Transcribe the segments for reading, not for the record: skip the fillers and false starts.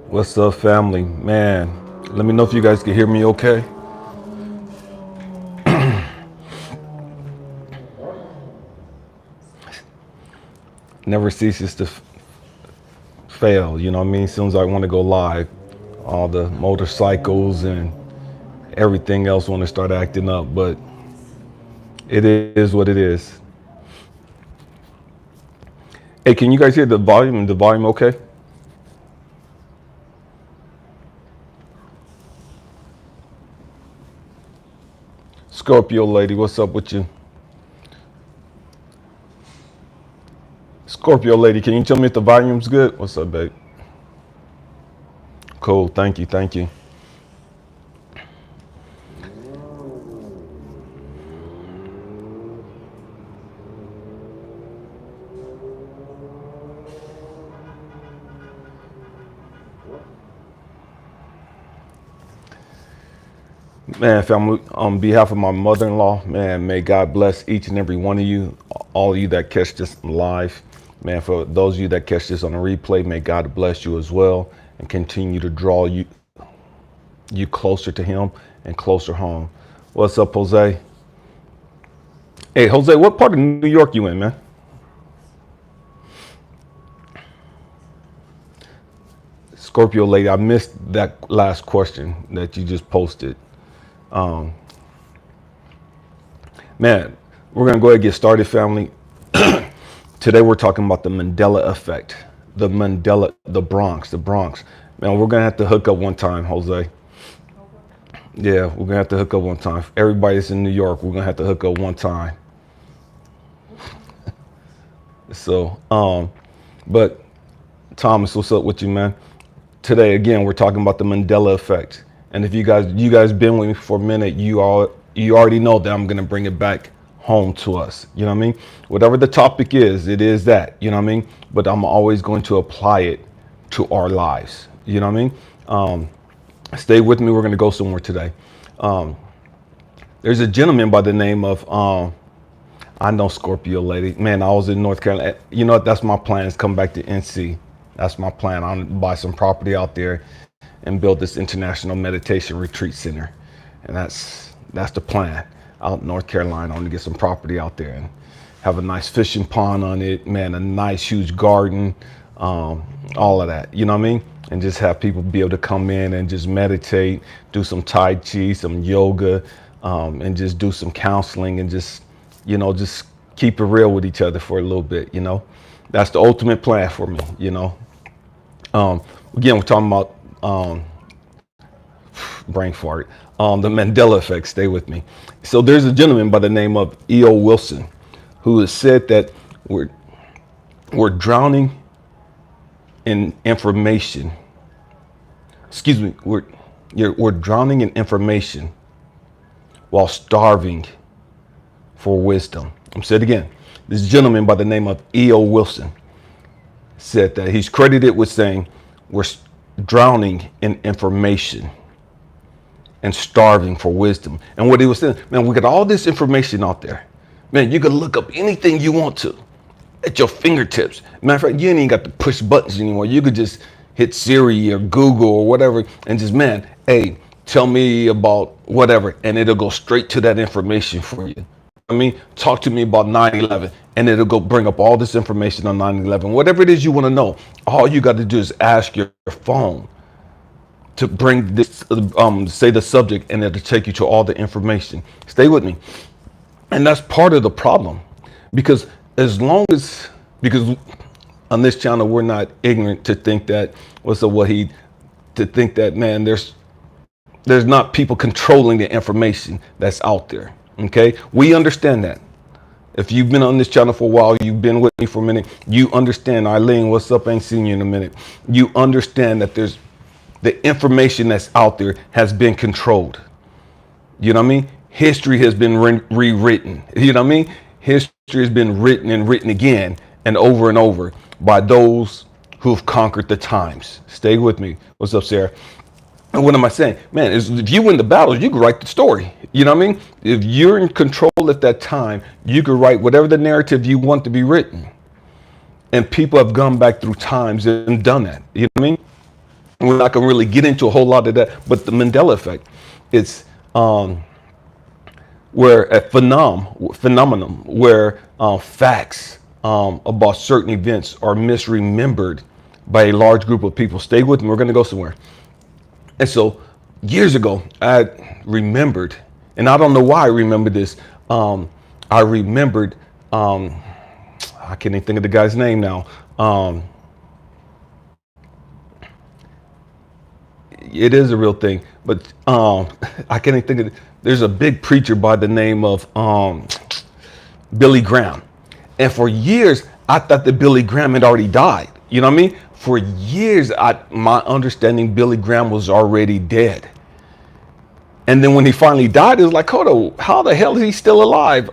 What's up, family? Man, let me know if you guys can hear me okay. Never ceases to fail, you know what I mean? As soon as I want to go live, all the motorcycles and everything else want to start acting up, but it is what it is. Hey, can you guys hear the volume? The volume okay? Scorpio lady, what's up with you? Scorpio lady, can you tell me if the volume's good? What's up, babe? Cool, thank you, thank you. Man, family, on behalf of my mother-in-law, man, may God bless each and every one of you, all of you that catch this live. Man, for those of you that catch this on a replay, may God bless you as well and continue to draw you closer to him and closer home. What's up, Jose? Hey, Jose, what part of New York you in, man? Scorpio lady, I missed that last question that you just posted. Um, Man, we're going to go ahead and get started, family. Today we're talking about the Mandela Effect, the Bronx. Man, we're going to have to hook up one time, Jose. Yeah, we're going to have to hook up one time. Everybody's in New York, we're going to have to hook up one time. So, but Thomas, what's up with you, man? Today, again, we're talking about the Mandela Effect. And if you guys been with me for a minute, you already know that I'm going to bring it back home to us. You know what I mean? Whatever the topic is, it is that, you know what I mean? But I'm always going to apply it to our lives. You know what I mean? Stay with me. We're going to go somewhere today. Um, there's a gentleman by the name of, I know Scorpio lady. Man, I was in North Carolina. You know what? That's my plan is come back to NC. That's my plan. I'm gonna buy some property out there and build this international meditation retreat center. And that's the plan. Out in North Carolina, I want to get some property out there and have a nice fishing pond on it, man, a nice huge garden, all of that. You know what I mean? And just have people be able to come in and just meditate, do some Tai Chi, some yoga, and just do some counseling and just, just keep it real with each other for a little bit, That's the ultimate plan for me, Um, Again, we're talking about brain fart, the Mandela Effect. Stay with me. So there's a gentleman by the name of E.O. Wilson who has said that we're drowning in information. Excuse me, we're drowning in information while starving for wisdom. I'm saying it again. This gentleman by the name of E.O. Wilson said that he's credited with saying we're drowning in information and starving for wisdom. And what he was saying, man, we got all this information out there. Man, you can look up anything you want to at your fingertips. Matter of fact, you ain't even got to push buttons anymore. You could just hit Siri or Google or whatever and just, man, hey, tell me about whatever, and it'll go straight to that information for you. I mean, talk to me about 9/11, and it'll go bring up all this information on 9/11. Whatever it is you want to know, all you got to do is ask your phone to bring this, say the subject, and it'll take you to all the information. Stay with me. And that's part of the problem, because because on this channel, we're not ignorant to think that, to think that, man, there's not people controlling the information that's out there. Okay, we understand that. If you've been on this channel for a while, you've been with me for a minute, you understand. Eileen, what's up? Ain't seen you in a minute. You understand that there's the information that's out there has been controlled. You know what I mean? History has been rewritten. You know what I mean? History has been written and written again and over by those who've conquered the times. Stay with me. What's up, Sarah? And what am I saying? Man, if you win the battles, you can write the story. You know what I mean? If you're in control at that time, you can write whatever the narrative you want to be written. And people have gone back through times and done that. You know what I mean? We're not going to really get into a whole lot of that, but the Mandela effect, it's where a phenomenon where facts about certain events are misremembered by a large group of people. Stay with me. We're going to go somewhere. And so years ago, I remembered, and I don't know why I remembered this. I remembered, I can't even think of the guy's name now. It is a real thing, but I can't even think of it. There's a big preacher by the name of Billy Graham. And for years, I thought that Billy Graham had already died. You know what I mean? For years, my understanding, Billy Graham was already dead. And then when he finally died, it was like, hold on, how the hell is he still alive?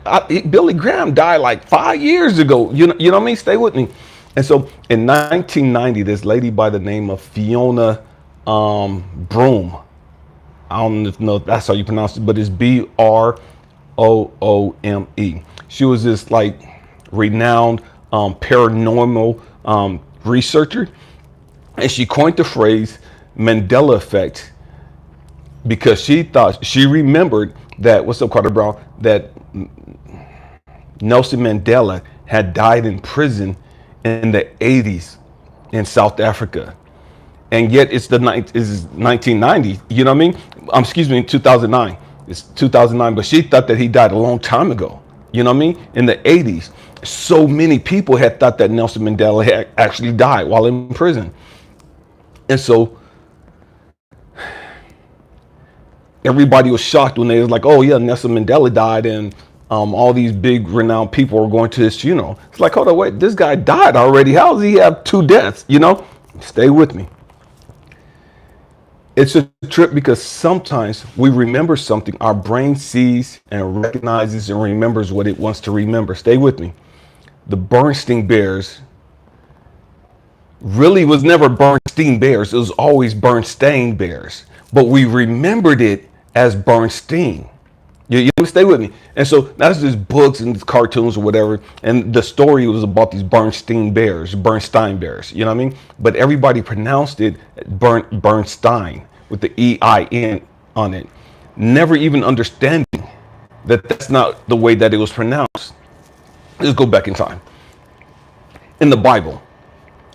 Billy Graham died like 5 years ago. You know what I mean? Stay with me. And so in 1990, this lady by the name of Fiona Broome, I don't know if that's how you pronounce it, but it's Broome. She was this like renowned paranormal researcher, and she coined the phrase Mandela Effect because she remembered that, what's up, Carter Brown, that Nelson Mandela had died in prison in the 80s in South Africa. And yet it's 1990, you know what I mean? Excuse me, 2009. It's 2009, but she thought that he died a long time ago. You know what I mean? In the 80s. So many people had thought that Nelson Mandela had actually died while in prison. And so everybody was shocked when they was like, oh yeah, Nelson Mandela died, and all these big renowned people are going to his funeral. It's like, hold on, wait, this guy died already. How does he have 2 deaths? You know? Stay with me. It's a trip because sometimes we remember something, our brain sees and recognizes and remembers what it wants to remember. Stay with me. The Bernstein Bears really was never Bernstein Bears. It was always Bernstein Bears. But we remembered it as Bernstein. You stay with me. And so that's just books and cartoons or whatever. And the story was about these Bernstein Bears. You know what I mean? But everybody pronounced it Bernstein with the E-I-N on it. Never even understanding that that's not the way that it was pronounced. Let's go back in time. In the Bible,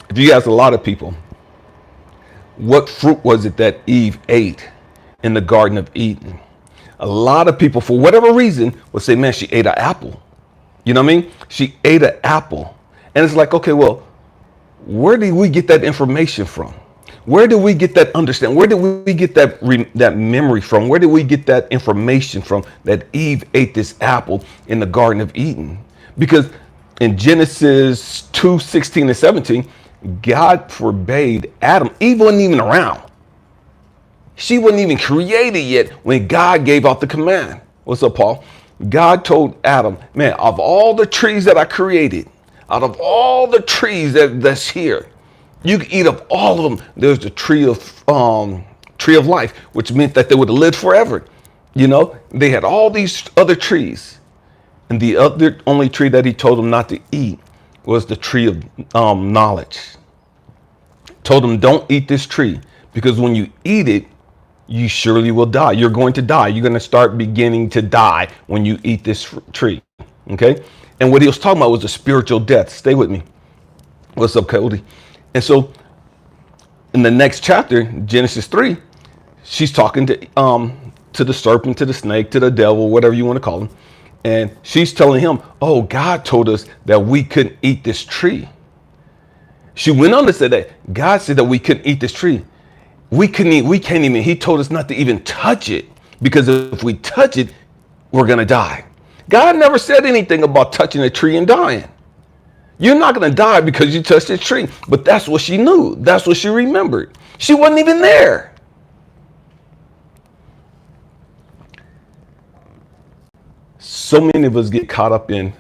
if you ask a lot of people, what fruit was it that Eve ate in the Garden of Eden? A lot of people, for whatever reason, would say, man, she ate an apple. You know what I mean? She ate an apple. And it's like, okay, well, where did we get that information from? Where did we get that understanding? Where did we get that memory from? Where did we get that information from that Eve ate this apple in the Garden of Eden? Because in Genesis 2:16 and 17, God forbade Adam. Eve wasn't even around. She wasn't even created yet when God gave out the command. What's up, Paul? God told Adam, man, of all the trees that I created, out of all the trees that's here, you can eat of all of them. There's the tree of life, which meant that they would have lived forever. You know, they had all these other trees. And the other only tree that he told them not to eat was the tree of knowledge. Told them, don't eat this tree, because when you eat it, you surely will die. You're going to die. You're going to start beginning to die when you eat this tree. Okay? And what he was talking about was a spiritual death. Stay with me. What's up, Cody? And so in the next chapter, Genesis 3, she's talking to the serpent, to the snake, to the devil, whatever you want to call him. And she's telling him, oh, God told us that we couldn't eat this tree. She went on to say that God said that we couldn't eat this tree. We can't even, he told us not to even touch it, because if we touch it, we're going to die. God never said anything about touching a tree and dying. You're not going to die because you touched a tree. But that's what she knew. That's what she remembered. She wasn't even there. So many of us get caught up in,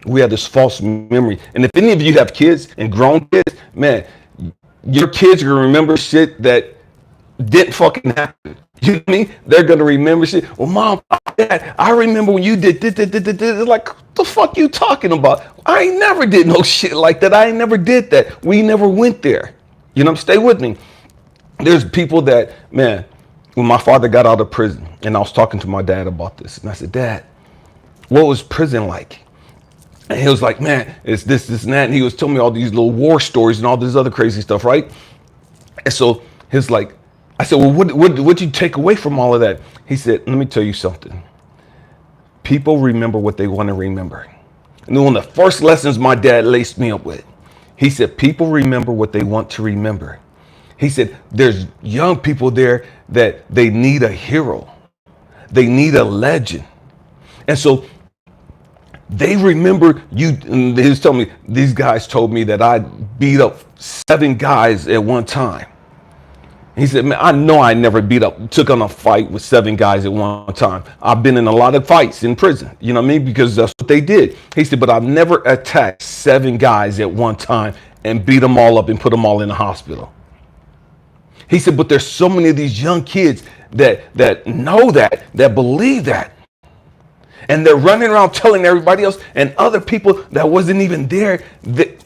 we have this false memory. And if any of you have kids and grown kids, man, your kids are going to remember shit that didn't fucking happen. You know what I mean? They're going to remember shit. Well, Mom, Dad, I remember when you did this. Like, what the fuck you talking about? I ain't never did no shit like that. I ain't never did that. We never went there. You know, stay with me. There's people that, man, when my father got out of prison, and I was talking to my dad about this, and I said, Dad, what was prison like? And he was like, man, it's this, and that. And he was telling me all these little war stories and all this other crazy stuff, right? And so he's like, I said, well, what'd you take away from all of that? He said, let me tell you something. People remember what they want to remember. And then one of the first lessons my dad laced me up with, he said, people remember what they want to remember. He said, there's young people there that they need a hero. They need a legend. And so they remember you. And he was telling me, these guys told me that I beat up 7 guys at one time. He said, man, I know I never took on a fight with 7 guys at one time. I've been in a lot of fights in prison, you know what I mean? Because that's what they did. He said, but I've never attacked 7 guys at one time and beat them all up and put them all in the hospital. He said, but there's so many of these young kids that know that believe that. And they're running around telling everybody else and other people that wasn't even there, that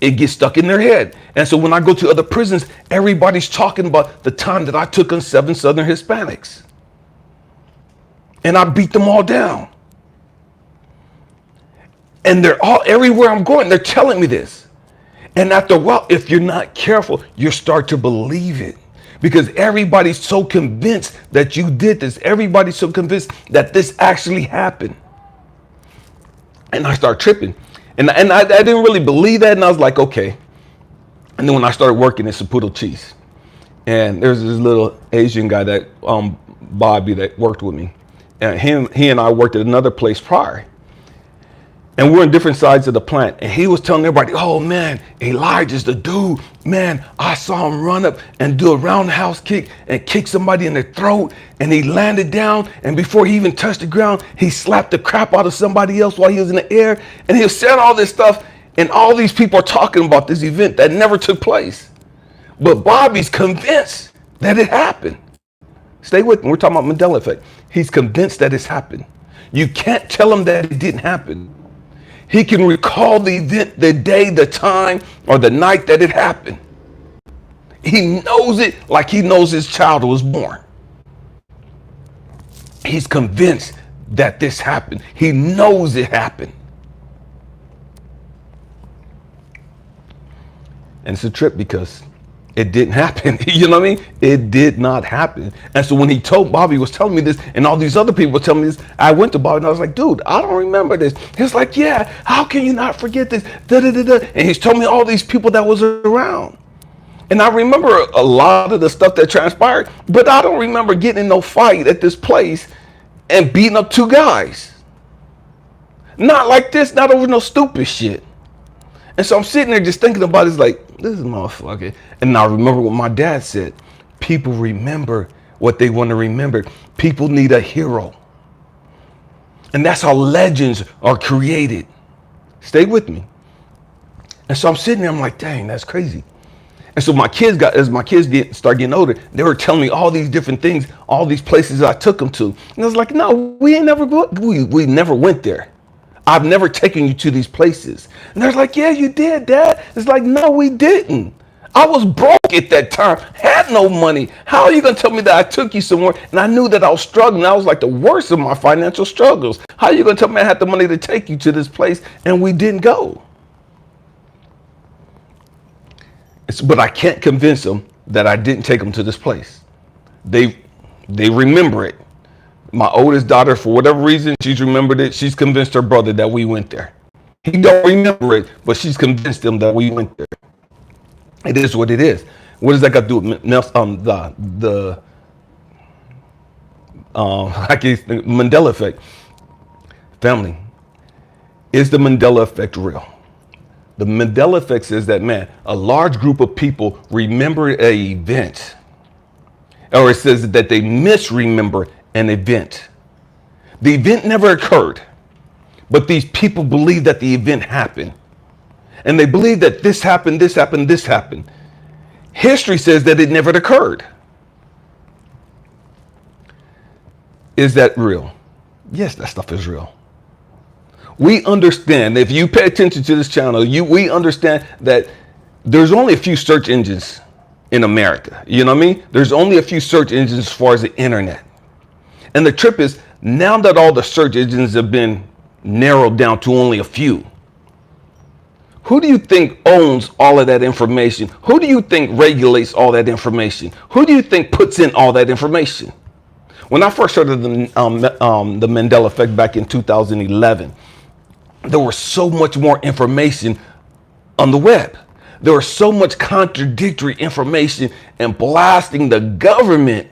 it gets stuck in their head. And so when I go to other prisons, everybody's talking about the time that I took on 7 Southern Hispanics. And I beat them all down. And they're all, everywhere I'm going, they're telling me this. And after a while, if you're not careful, you start to believe it. Because everybody's so convinced that you did this. Everybody's so convinced that this actually happened. And I start tripping. And I didn't really believe that. And I was like, okay. And then when I started working at Saputo Cheese, and there's this little Asian guy that, Bobby, that worked with me. And he and I worked at another place prior. And we're on different sides of the plant. And he was telling everybody, oh man, Elijah's the dude. Man, I saw him run up and do a roundhouse kick and kick somebody in the throat. And he landed down. And before he even touched the ground, he slapped the crap out of somebody else while he was in the air. And he was saying all this stuff. And all these people are talking about this event that never took place. But Bobby's convinced that it happened. Stay with me. We're talking about Mandela Effect. He's convinced that it's happened. You can't tell him that it didn't happen. He can recall the event, the day, the time, or the night that it happened. He knows it like he knows his child was born. He's convinced that this happened. He knows it happened. And it's a trip because it didn't happen. You know what I mean? It did not happen. And so when Bobby was telling me this, and all these other people were telling me this, I went to Bobby and I was like, dude, I don't remember this. He's like, yeah, how can you not forget this? And he's told me all these people that was around. And I remember a lot of the stuff that transpired, but I don't remember getting in no fight at this place and beating up 2 guys. Not like this, not over no stupid shit. And so I'm sitting there just thinking about it, it's like, this is motherfucker. And I remember what my dad said. People remember what they want to remember. People need a hero. And that's how legends are created. Stay with me. And so I'm sitting there, I'm like, dang, that's crazy. And so as my kids start getting older, they were telling me all these different things, all these places I took them to. And I was like, no, we never went there. I've never taken you to these places. And they're like, yeah, you did, Dad. It's like, no, we didn't. I was broke at that time, had no money. How are you going to tell me that I took you somewhere? And I knew that I was struggling. I was like the worst of my financial struggles. How are you going to tell me I had the money to take you to this place and we didn't go? But I can't convince them that I didn't take them to this place. They remember it. My oldest daughter, for whatever reason, she's remembered it. She's convinced her brother that we went there. He don't remember it, but she's convinced him that we went there. It is what it is. What does that got to do with Nelson, Mandela Effect? Family, is the Mandela Effect real? The Mandela Effect says that, man, a large group of people remember an event, or it says that they misremember an event. The event never occurred, but these people believe that the event happened. And they believe that this happened, this happened, this happened. History says that it never occurred. Is that real? Yes, that stuff is real. We understand, if you pay attention to this channel, we understand that there's only a few search engines in America. You know what I mean? There's only a few search engines as far as the internet. And the trip is, now that all the search engines have been narrowed down to only a few, who do you think owns all of that information? Who do you think regulates all that information? Who do you think puts in all that information? When I first heard of the Mandela Effect back in 2011, there was so much more information on the web. There was so much contradictory information and blasting the government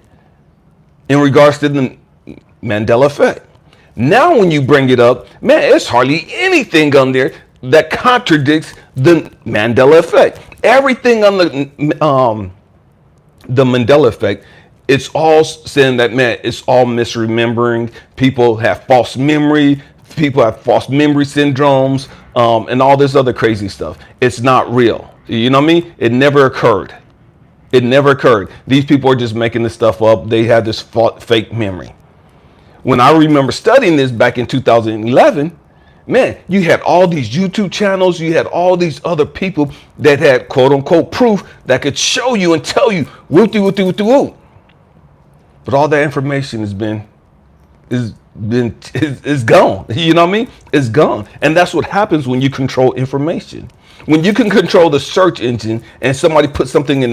in regards to the Mandela Effect. Now when you bring it up, man, it's hardly anything on there that contradicts the Mandela Effect. Everything on the Mandela Effect, it's all saying that, man, it's all misremembering. People have false memory. People have false memory syndromes, and all this other crazy stuff. It's not real. You know what I mean? It never occurred. It never occurred. These people are just making this stuff up. They have this fake memory. When I remember studying this back in 2011, man, you had all these YouTube channels, you had all these other people that had quote unquote proof that could show you and tell you whoop-de-whoop-de-whoop-de-whoop. But all that information is gone. You know what I mean? It's gone. And that's what happens when you control information. When you can control the search engine and somebody puts something in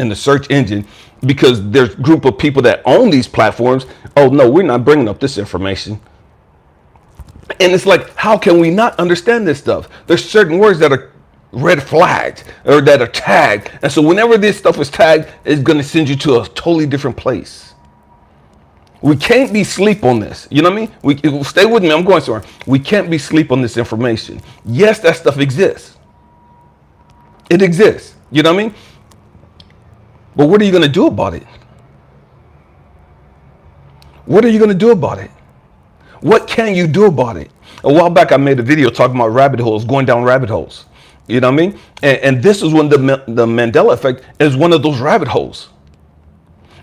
the search engine because there's a group of people that own these platforms. Oh no, we're not bringing up this information. And it's like, how can we not understand this stuff? There's certain words that are red flags or that are tagged. And so whenever this stuff is tagged, it's going to send you to a totally different place. We can't be asleep on this. You know what I mean? Stay with me. I'm going somewhere. We can't be asleep on this information. Yes, that stuff exists. It exists. You know what I mean? But what are you going to do about it? What are you going to do about it? What can you do about it? A while back, I made a video talking about rabbit holes, going down rabbit holes. You know what I mean? And this is when the Mandela Effect is one of those rabbit holes.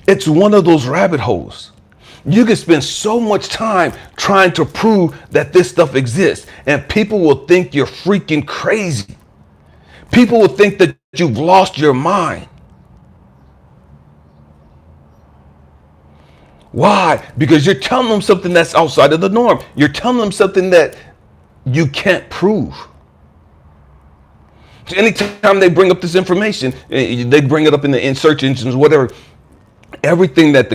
It's one of those rabbit holes. You can spend so much time trying to prove that this stuff exists, and people will think you're freaking crazy. People will think that you've lost your mind. Why? Because you're telling them something that's outside of the norm. You're telling them something that you can't prove. So anytime they bring up this information, they bring it up in search engines, whatever, everything that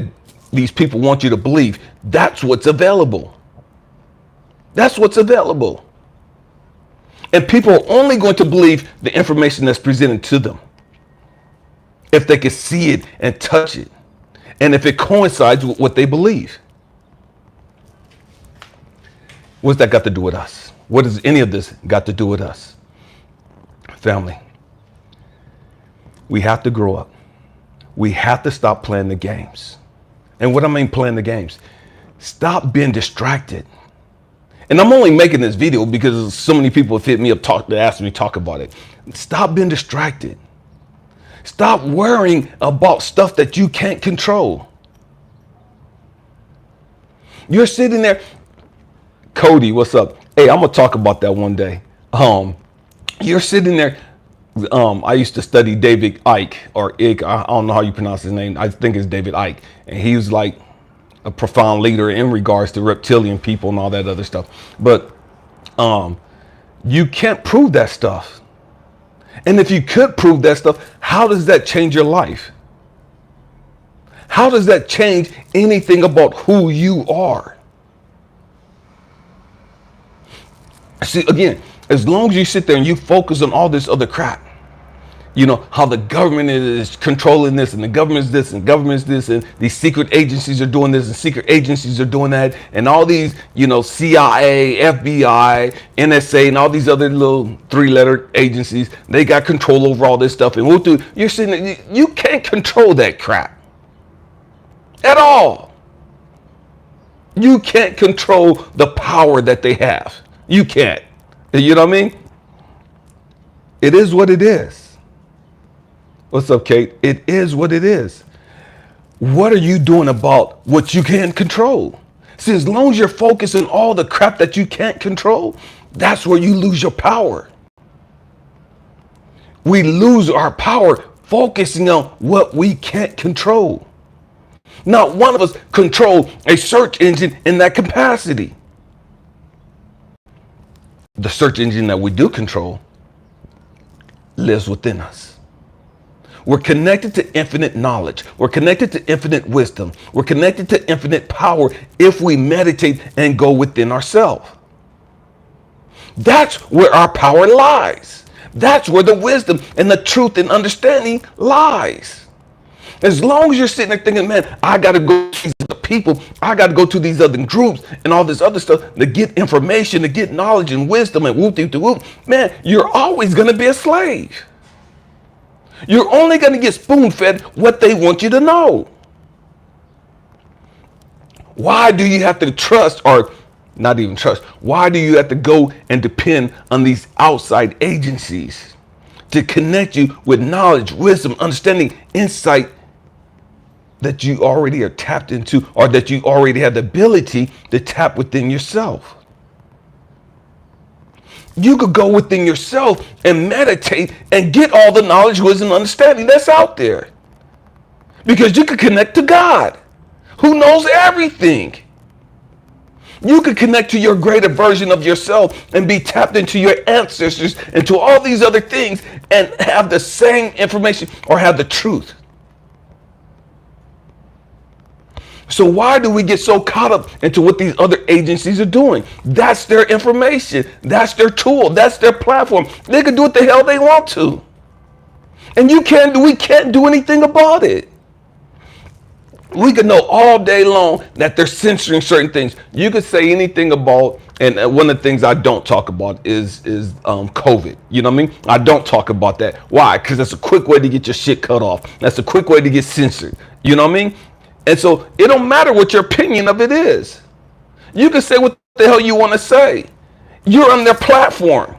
these people want you to believe, that's what's available. That's what's available. And people are only going to believe the information that's presented to them if they can see it and touch it, and if it coincides with what they believe. What's that got to do with us? What does any of this got to do with us? Family, we have to grow up. We have to stop playing the games. And what I mean playing the games, stop being distracted. And I'm only making this video because so many people have hit me up, asked me to talk about it. Stop being distracted. Stop worrying about stuff that you can't control. You're sitting there, Cody, what's up? Hey, I'm gonna talk about that one day. You're sitting there. I used to study David Icke, or Icke. I don't know how you pronounce his name. I think it's David Icke, and he was like a profound leader in regards to reptilian people and all that other stuff. But you can't prove that stuff. And if you could prove that stuff, how does that change your life? How does that change anything about who you are? See, again, as long as you sit there and you focus on all this other crap, you know, how the government is controlling this, and the government is this, and government is this, and these secret agencies are doing this, and secret agencies are doing that, and all these, you know, CIA, FBI, NSA, and all these other little three-letter agencies, they got control over all this stuff. And you're sitting there, you can't control that crap at all. You can't control the power that they have. You can't. You know what I mean? It is what it is. What's up, Kate? It is what it is. What are you doing about what you can't control? See, as long as you're focused on all the crap that you can't control, that's where you lose your power. We lose our power focusing on what we can't control. Not one of us control a search engine in that capacity. The search engine that we do control lives within us. We're connected to infinite knowledge. We're connected to infinite wisdom. We're connected to infinite power if we meditate and go within ourselves. That's where our power lies. That's where the wisdom and the truth and understanding lies. As long as you're sitting there thinking, man, I got to go to these other people, I got to go to these other groups and all this other stuff to get information, to get knowledge and wisdom and whoop-de-whoop, man, you're always going to be a slave. You're only going to get spoon-fed what they want you to know. Why do you have to trust, or not even trust, why do you have to go and depend on these outside agencies to connect you with knowledge, wisdom, understanding, insight that you already are tapped into, or that you already have the ability to tap within yourself? You could go within yourself and meditate and get all the knowledge, wisdom, understanding that's out there. Because you could connect to God, who knows everything. You could connect to your greater version of yourself and be tapped into your ancestors and to all these other things and have the same information or have the truth. So why do we get so caught up into what these other agencies are doing? That's their information. That's their tool. That's their platform. They can do what the hell they want to. And we can't do anything about it. We could know all day long that they're censoring certain things. You could say anything about, and one of the things I don't talk about is COVID. You know what I mean? I don't talk about that. Why? Because that's a quick way to get your shit cut off. That's a quick way to get censored. You know what I mean? And so it don't matter what your opinion of it is. You can say what the hell you want to say. You're on their platform.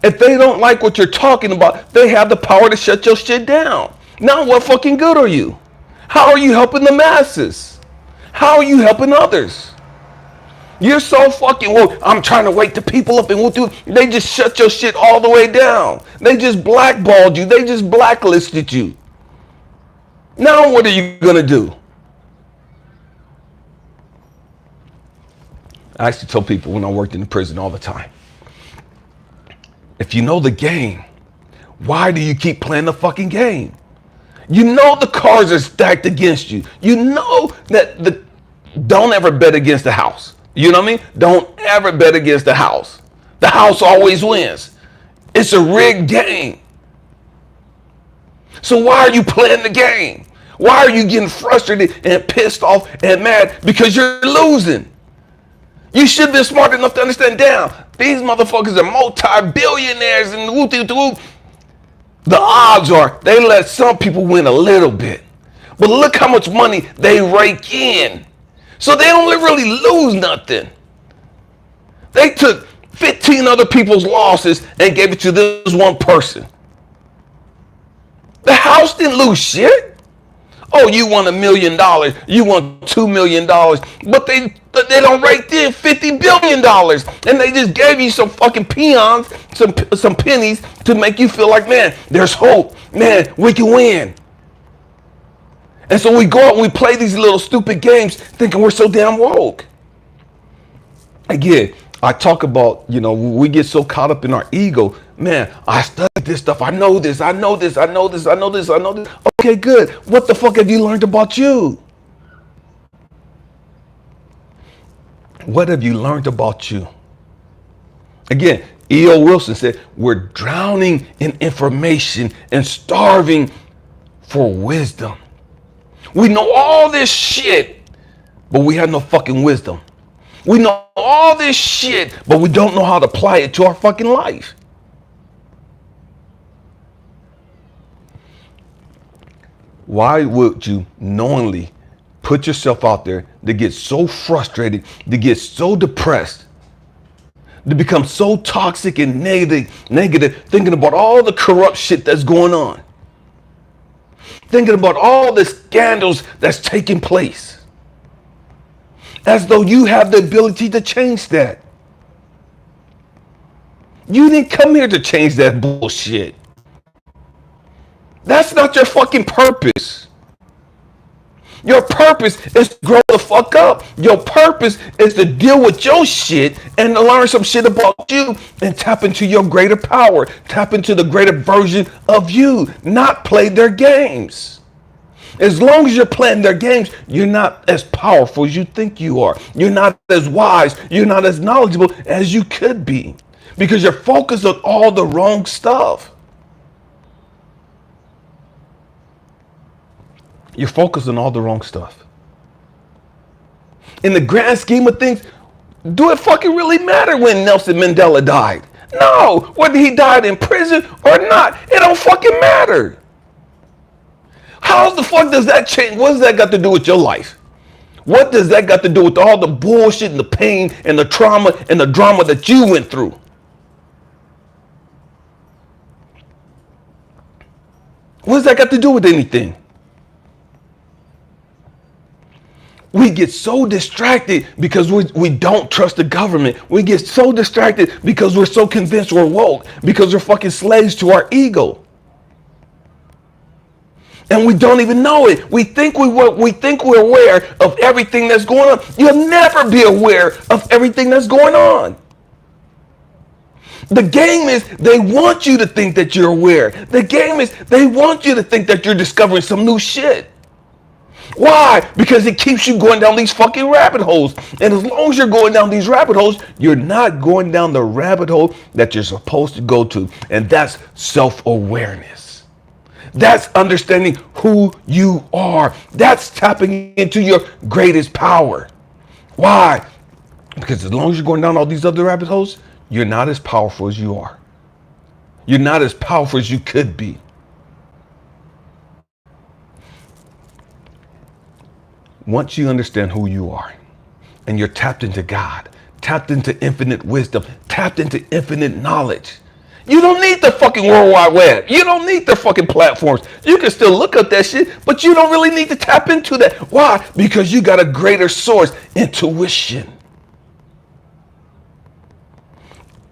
If they don't like what you're talking about, they have the power to shut your shit down. Now what fucking good are you? How are you helping the masses? How are you helping others? You're so fucking, well, I'm trying to wake the people up and we'll do. They just shut your shit all the way down. They just blackballed you. They just blacklisted you. Now what are you going to do? I used to tell people when I worked in the prison all the time, if you know the game, why do you keep playing the fucking game? You know the cards are stacked against you. You know that don't ever bet against the house. You know what I mean? Don't ever bet against the house. The house always wins. It's a rigged game. So why are you playing the game? Why are you getting frustrated and pissed off and mad because you're losing? You should be smart enough to understand, damn, these motherfuckers are multi-billionaires and whoop-de-whoop. The odds are they let some people win a little bit. But look how much money they rake in. So they don't really lose nothing. They took 15 other people's losses and gave it to this one person. The house didn't lose shit. Oh, you won $1 million. You won $2 million. But they don't rake in $50 billion. And they just gave you some fucking peons, some pennies to make you feel like, man, there's hope. Man, we can win. And so we go out and we play these little stupid games thinking we're so damn woke. Again, I talk about, we get so caught up in our ego. Man, I studied this stuff. I know this. I know this. I know this. I know this. I know this. Okay, good. What the fuck have you learned about you? What have you learned about you? Again, E.O. Wilson said, we're drowning in information and starving for wisdom. We know all this shit, but we have no fucking wisdom. We know all this shit, but we don't know how to apply it to our fucking life. Why would you knowingly put yourself out there to get so frustrated, to get so depressed, to become so toxic and negative, thinking about all the corrupt shit that's going on, thinking about all the scandals that's taking place? as though you have the ability to change that. You didn't come here to change that bullshit. That's not your fucking purpose. Your purpose is to grow the fuck up. Your purpose is to deal with your shit and to learn some shit about you and tap into your greater power. Tap into the greater version of you, not play their games. As long as you're playing their games, you're not as powerful as you think you are. You're not as wise. You're not as knowledgeable as you could be because you're focused on all the wrong stuff. You're focused on all the wrong stuff. In the grand scheme of things, do it fucking really matter when Nelson Mandela died? No, whether he died in prison or not, it don't fucking matter. How the fuck does that change? What does that got to do with your life? What does that got to do with all the bullshit and the pain and the trauma and the drama that you went through? What does that got to do with anything? We get so distracted because we don't trust the government. We get so distracted because we're so convinced we're woke, because we're fucking slaves to our ego. And we don't even know it. We think we're aware of everything that's going on. You'll never be aware of everything that's going on. The game is they want you to think that you're aware. The game is they want you to think that you're discovering some new shit. Why? Because it keeps you going down these fucking rabbit holes. And as long as you're going down these rabbit holes, you're not going down the rabbit hole that you're supposed to go to. And that's self-awareness. That's understanding who you are. That's tapping into your greatest power. Why? Because as long as you're going down all these other rabbit holes, you're not as powerful as you are. You're not as powerful as you could be. Once you understand who you are and you're tapped into God, tapped into infinite wisdom, tapped into infinite knowledge, you don't need the fucking World Wide Web. You don't need the fucking platforms. You can still look up that shit, but you don't really need to tap into that. Why? Because you got a greater source, intuition.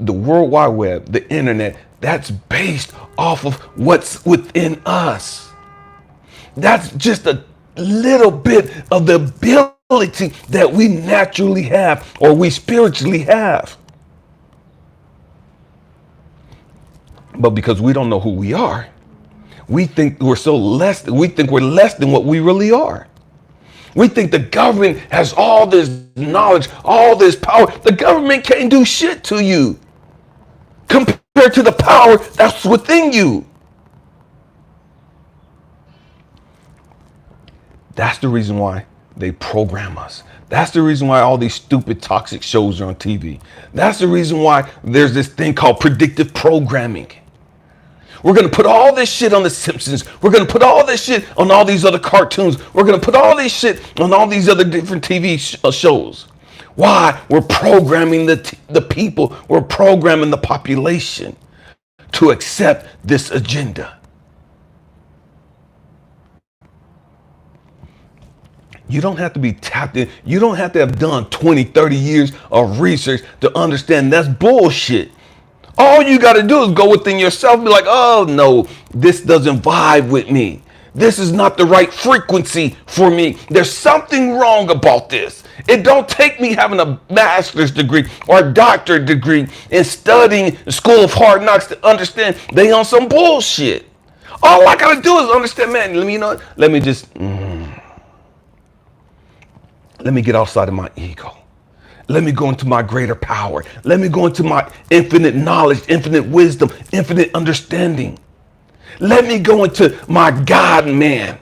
The World Wide Web, the internet, that's based off of what's within us. That's just a little bit of the ability that we naturally have or we spiritually have. But because we don't know who we are, we think we're less than what we really are. We think the government has all this knowledge, all this power. The government can't do shit to you compared to the power that's within you. That's the reason why they program us. That's the reason why all these stupid toxic shows are on TV. That's the reason why there's this thing called predictive programming. We're going to put all this shit on The Simpsons. We're going to put all this shit on all these other cartoons. We're going to put all this shit on all these other different TV shows. Why? We're programming the people. We're programming the population to accept this agenda. You don't have to be tapped in. You don't have to have done 20, 30 years of research to understand that's bullshit. All you got to do is go within yourself and be like, oh no, this doesn't vibe with me. This is not the right frequency for me. There's something wrong about this. It don't take me having a master's degree or a doctorate degree and studying the School of Hard Knocks to understand they on some bullshit. All I got to do is understand, man, let me just... Let me get outside of my ego. Let me go into my greater power. Let me go into my infinite knowledge, infinite wisdom, infinite understanding. Let me go into my God man.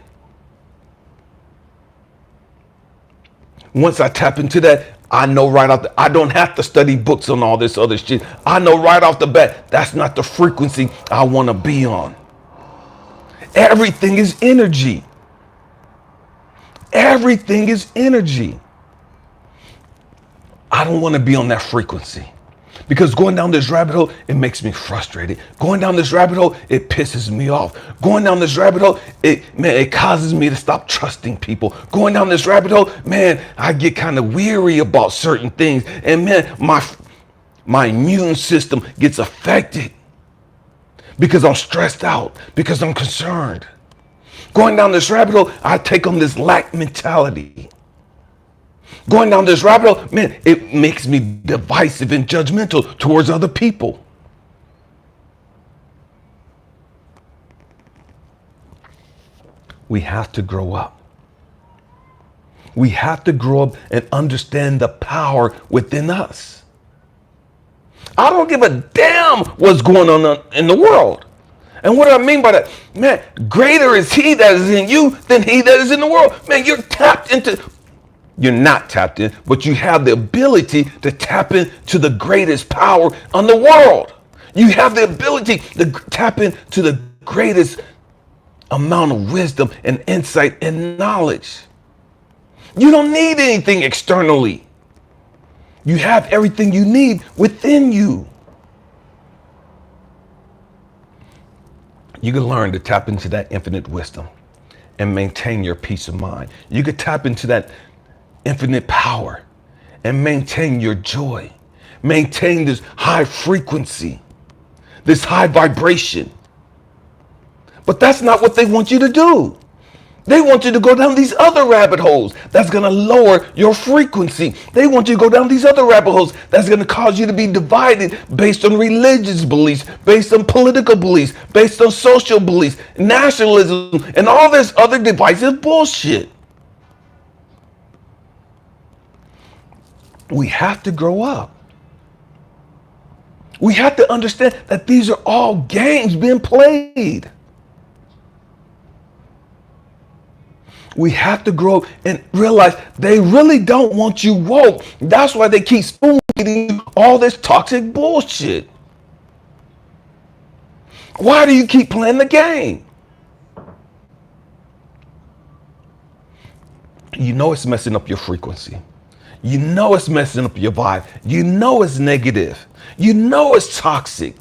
Once I tap into that, I know right off I don't have to study books on all this other shit. I know right off the bat, that's not the frequency I want to be on. Everything is energy. Everything is energy. I don't want to be on that frequency Because going down this rabbit hole, it makes me frustrated. Going down this rabbit hole, it pisses me off. Going down this rabbit hole, it causes me to stop trusting people. Going down this rabbit hole, man, I get kind of weary about certain things. And man, my immune system gets affected because I'm stressed out, because I'm concerned. Going down this rabbit hole, I take on this lack mentality. Going down this rabbit hole, man, it makes me divisive and judgmental towards other people. We have to grow up. We have to grow up and understand the power within us. I don't give a damn what's going on in the world. And what do I mean by that? Man, greater is he that is in you than he that is in the world. Man, you're not tapped in, but you have the ability to tap into the greatest power on the world. You have the ability to tap into the greatest amount of wisdom and insight and knowledge. You don't need anything externally. You have everything you need within you. You can learn to tap into that infinite wisdom and maintain your peace of mind. You can tap into that infinite power and maintain your joy. Maintain this high frequency, this high vibration. But that's not what they want you to do. They want you to go down these other rabbit holes that's going to lower your frequency. They want you to go down these other rabbit holes that's going to cause you to be divided based on religious beliefs, based on political beliefs, based on social beliefs, nationalism, and all this other divisive bullshit. We have to grow up. We have to understand that these are all games being played. We have to grow up and realize they really don't want you woke. That's why they keep spoon feeding you all this toxic bullshit. Why do you keep playing the game? You know it's messing up your frequency. You know it's messing up your vibe. You know it's negative. You know it's toxic.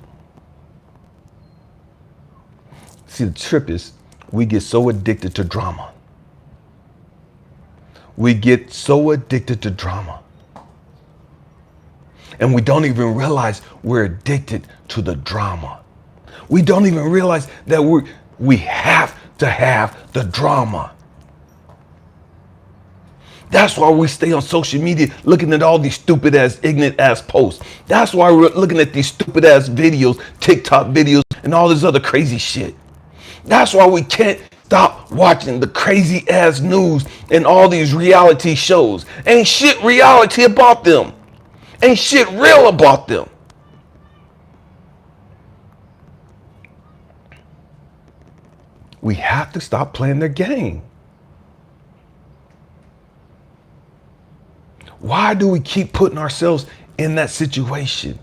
See, the trip is we get so addicted to drama. We get so addicted to drama. And we don't even realize we're addicted to the drama. We don't even realize that we have to have the drama. That's why we stay on social media looking at all these stupid ass, ignorant ass posts. That's why we're looking at these stupid ass videos, TikTok videos, and all this other crazy shit. That's why we can't stop watching the crazy ass news and all these reality shows. Ain't shit reality about them. Ain't shit real about them. We have to stop playing their game. Why do we keep putting ourselves in that situation?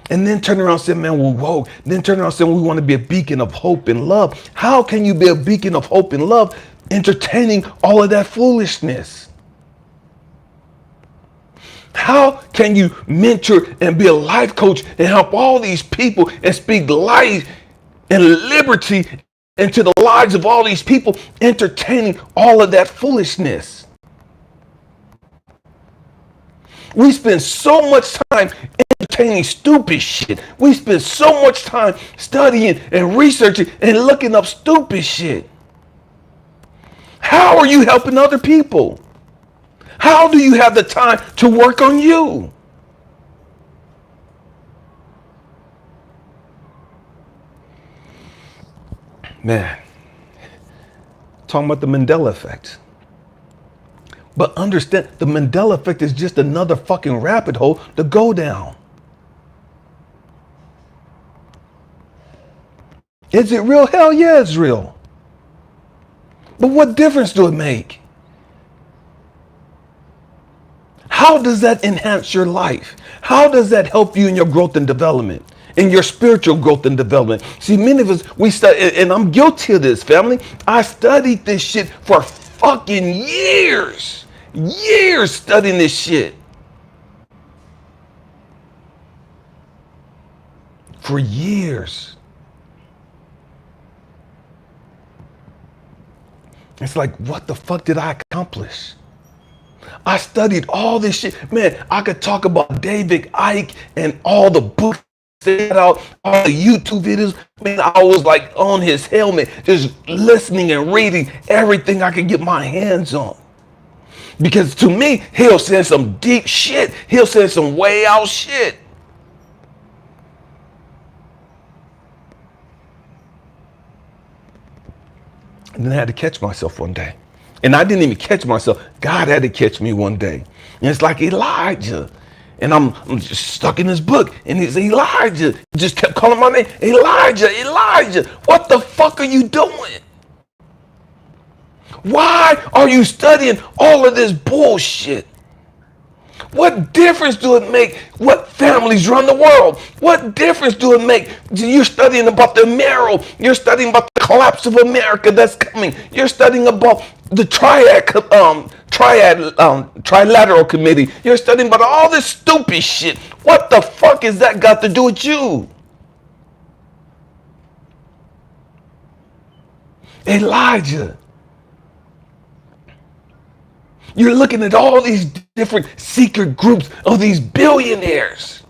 And then turn around and say, man, we're woke. Then turn around and say, we want to be a beacon of hope and love. How can you be a beacon of hope and love entertaining all of that foolishness? How can you mentor and be a life coach and help all these people and speak life and liberty into the lives of all these people entertaining all of that foolishness? We spend so much time entertaining stupid shit. We spend so much time studying and researching and looking up stupid shit. How are you helping other people? How do you have the time to work on you? Man, talking about the Mandela Effect. But understand, the Mandela Effect is just another fucking rabbit hole to go down. Is it real? Hell yeah, it's real. But what difference do it make? How does that enhance your life? How does that help you in your growth and development? In your spiritual growth and development? See, many of us, we study, and I'm guilty of this, family. I studied this shit for fucking years studying this shit. for years. It's like, what the fuck did I accomplish? I studied all this shit. Man, I could talk about David Icke and all the books they had out, all the YouTube videos. Man, I was like on his helmet, just listening and reading everything I could get my hands on. Because to me, he'll send some deep shit. He'll send some way out shit. And then I had to catch myself one day. And I didn't even catch myself. God had to catch me one day. And it's like Elijah. And I'm just stuck in this book. And he's Elijah. He just kept calling my name. Elijah, Elijah. What the fuck are you doing? Why are you studying all of this bullshit? What difference do it make what families run the world? What difference do it make? You're studying about the marrow. You're studying about the collapse of America that's coming. You're studying about the trilateral committee. You're studying about all this stupid shit. What the fuck has that got to do with you? Elijah. You're looking at all these different secret groups of these billionaires.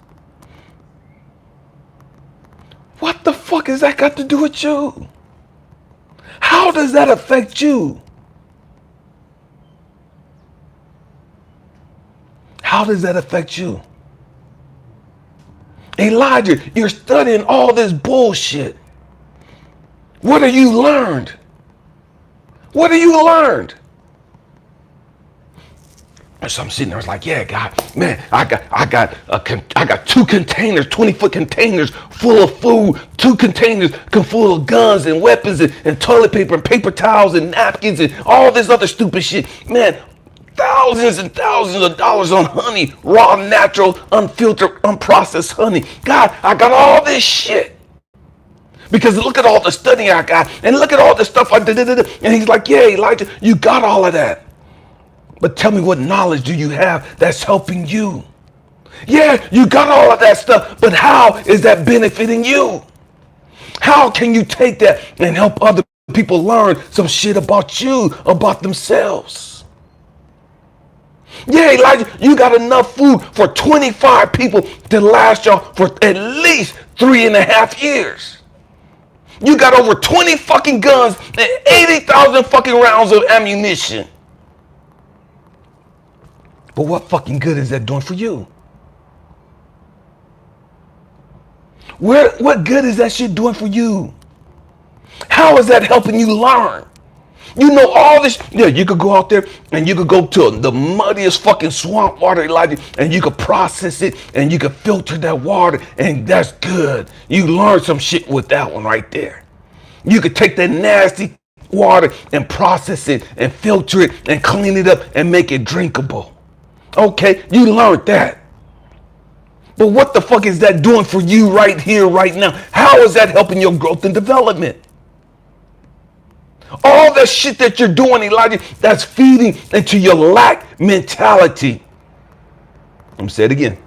What the fuck has that got to do with you? How does that affect you? How does that affect you? Elijah, you're studying all this bullshit. What have you learned? What have you learned? So I'm sitting there, I was like, yeah, God, man, I got 2 containers, 20-foot containers full of food, 2 containers full of guns and weapons and toilet paper and paper towels and napkins and all this other stupid shit. Man, thousands and thousands of dollars on honey, raw, natural, unfiltered, unprocessed honey. God, I got all this shit. Because look at all the studying I got and look at all the stuff I did. And he's like, yeah, Elijah, you got all of that. But tell me, what knowledge do you have that's helping you? Yeah, you got all of that stuff, but how is that benefiting you? How can you take that and help other people learn some shit about you, about themselves? Yeah, Elijah, you got enough food for 25 people to last y'all for at least 3.5 years. You got over 20 fucking guns and 80,000 fucking rounds of ammunition. But what fucking good is that doing for you? What good is that shit doing for you? How is that helping you learn? You know all this. Yeah, you could go out there and you could go to the muddiest fucking swamp water, Elijah, and you could process it and you could filter that water, and that's good. You learn some shit with that one right there. You could take that nasty water and process it and filter it and clean it up and make it drinkable. Okay, you learned that. But what the fuck is that doing for you right here, right now? How is that helping your growth and development? All the shit that you're doing, Elijah, that's feeding into your lack mentality. I'm gonna say it again.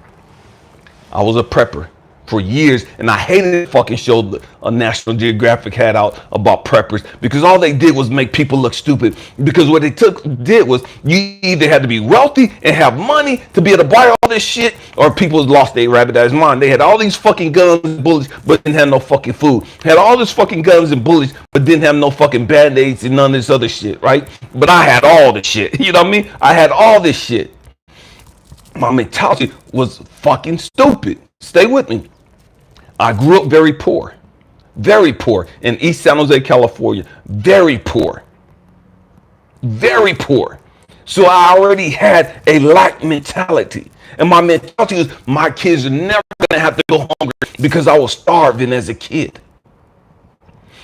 I was a prepper for years, and I hated the fucking show that a National Geographic had out about preppers, because all they did was make people look stupid. Because what they did was, you either had to be wealthy and have money to be able to buy all this shit, or people lost their rabbit ass mind. They had all these fucking guns and bullets, but didn't have no fucking food. Had all this fucking guns and bullets, but didn't have no fucking band-aids and none of this other shit, right? But I had all this shit. You know what I mean? I had all this shit. My mentality was fucking stupid. Stay with me. I grew up very poor in East San Jose, California. Very poor. So I already had a lack mentality. And my mentality was, my kids are never going to have to go hungry because I was starving as a kid.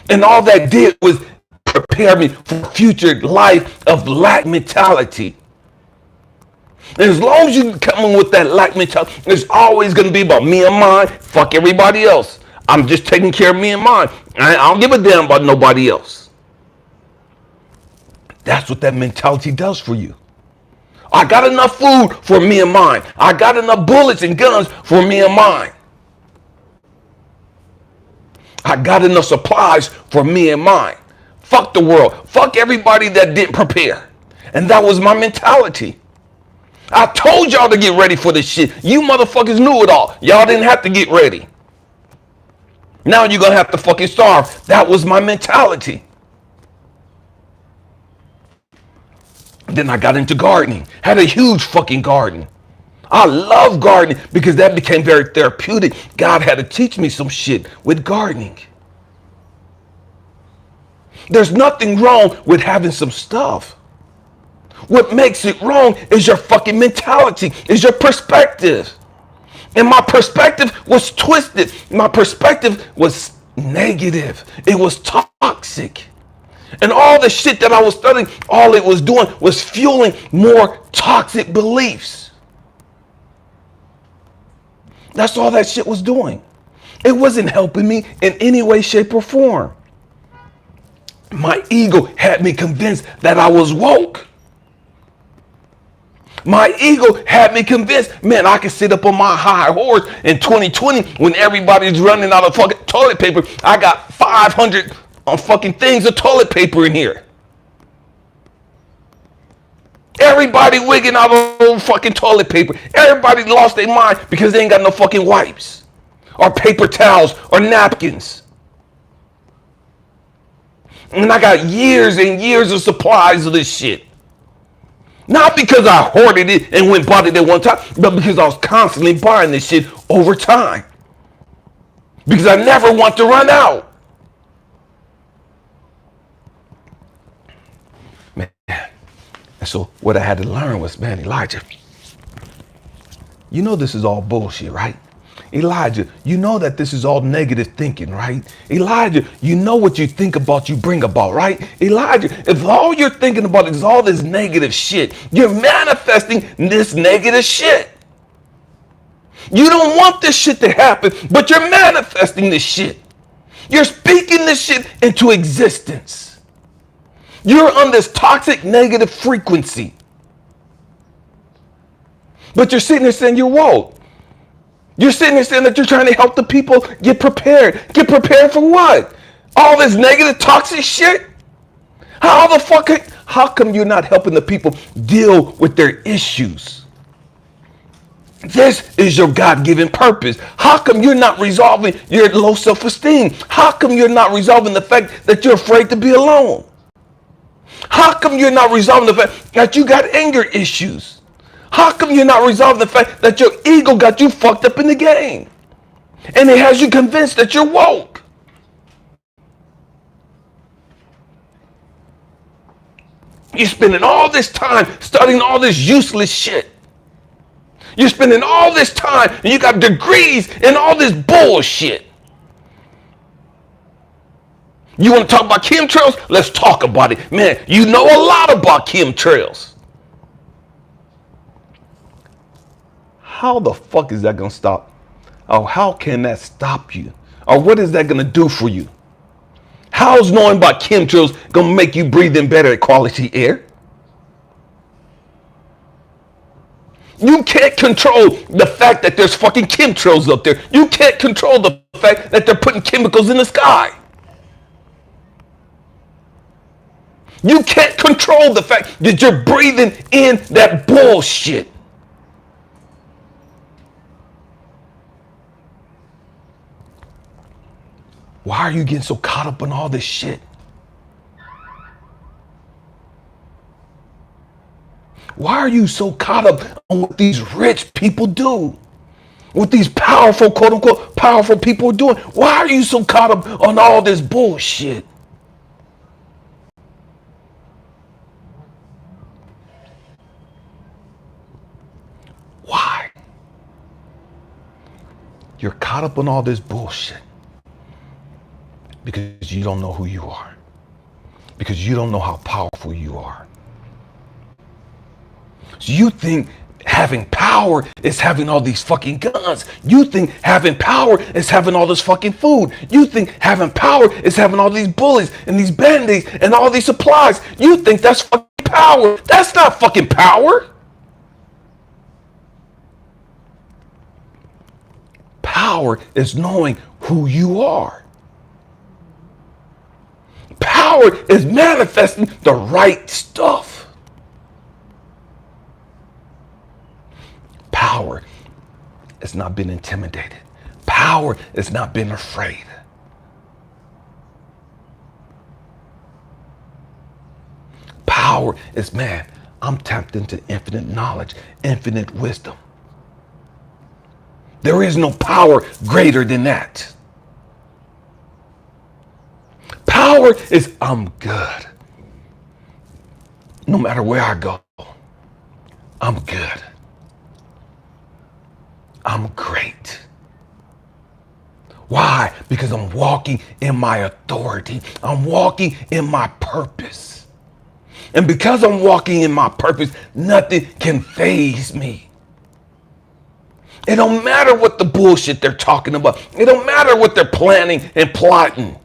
And all that did was prepare me for future life of lack mentality. And as long as you come in with that lack mentality, it's always going to be about me and mine. Fuck everybody else. I'm just taking care of me and mine. I don't give a damn about nobody else. That's what that mentality does for you. I got enough food for me and mine. I got enough bullets and guns for me and mine. I got enough supplies for me and mine. Fuck the world. Fuck everybody that didn't prepare. And that was my mentality. I told y'all to get ready for this shit. You motherfuckers knew it all. Y'all didn't have to get ready. Now you're going to have to fucking starve. That was my mentality. Then I got into gardening. Had a huge fucking garden. I love gardening because that became very therapeutic. God had to teach me some shit with gardening. There's nothing wrong with having some stuff. What makes it wrong is your fucking mentality, is your perspective. And my perspective was twisted. My perspective was negative. It was toxic. And all the shit that I was studying, all it was doing was fueling more toxic beliefs. That's all that shit was doing. It wasn't helping me in any way, shape, or form. My ego had me convinced that I was woke. My ego had me convinced, man, I can sit up on my high horse in 2020 when everybody's running out of fucking toilet paper. I got 500 fucking things of toilet paper in here. Everybody wigging out of fucking toilet paper. Everybody lost their mind because they ain't got no fucking wipes or paper towels or napkins. And I got years and years of supplies of this shit. Not because I hoarded it and went bought it at one time, but because I was constantly buying this shit over time. Because I never want to run out. Man. And so what I had to learn was, man, Elijah, you know this is all bullshit, right? Elijah, you know that this is all negative thinking, right? Elijah, you know what you think about, you bring about, right? Elijah, if all you're thinking about is all this negative shit, you're manifesting this negative shit. You don't want this shit to happen, but you're manifesting this shit. You're speaking this shit into existence. You're on this toxic negative frequency. But you're sitting there saying you're woke. You're sitting there saying that you're trying to help the people get prepared. Get prepared for what? All this negative, toxic shit? How come you're not helping the people deal with their issues? This is your God-given purpose. How come you're not resolving your low self-esteem? How come you're not resolving the fact that you're afraid to be alone? How come you're not resolving the fact that you got anger issues? How come you're not resolving the fact that your ego got you fucked up in the game? And it has you convinced that you're woke. You're spending all this time studying all this useless shit. You're spending all this time and you got degrees in all this bullshit. You want to talk about chemtrails? Let's talk about it. Man, you know a lot about chemtrails. How the fuck is that going to stop? Or how can that stop you? Or what is that going to do for you? How's knowing about chemtrails going to make you breathe in better quality air? You can't control the fact that there's fucking chemtrails up there. You can't control the fact that they're putting chemicals in the sky. You can't control the fact that you're breathing in that bullshit. Why are you getting so caught up in all this shit? Why are you so caught up on what these rich people do? What these powerful, quote unquote, powerful people are doing? Why are you so caught up on all this bullshit? Why? You're caught up on all this bullshit because you don't know who you are. Because you don't know how powerful you are. So you think having power is having all these fucking guns. You think having power is having all this fucking food. You think having power is having all these bullies and these band-aids and all these supplies. You think that's fucking power. That's not fucking power. Power is knowing who you are. Power is manifesting the right stuff. Power is not being intimidated. Power is not being afraid. Power is, man, I'm tapped into infinite knowledge, infinite wisdom. There is no power greater than that. Power is, I'm good. No matter where I go, I'm good. I'm great. Why? Because I'm walking in my authority. I'm walking in my purpose. And because I'm walking in my purpose, nothing can faze me. It don't matter what the bullshit they're talking about. It don't matter what they're planning and plotting.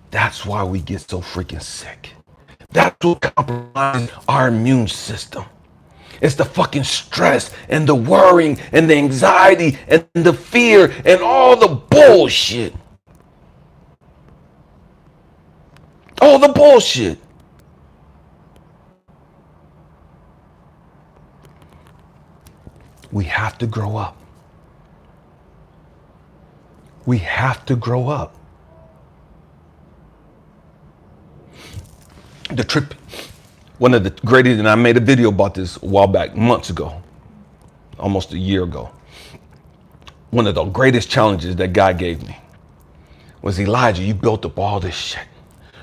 That's why we get so freaking sick. That's what compromises our immune system. It's the fucking stress and the worrying and the anxiety and the fear and all the bullshit. All the bullshit. We have to grow up. We have to grow up. The trip, one of the greatest, and I made a video about this a while back, months ago, almost a year ago. One of the greatest challenges that God gave me was, Elijah, you built up all this shit.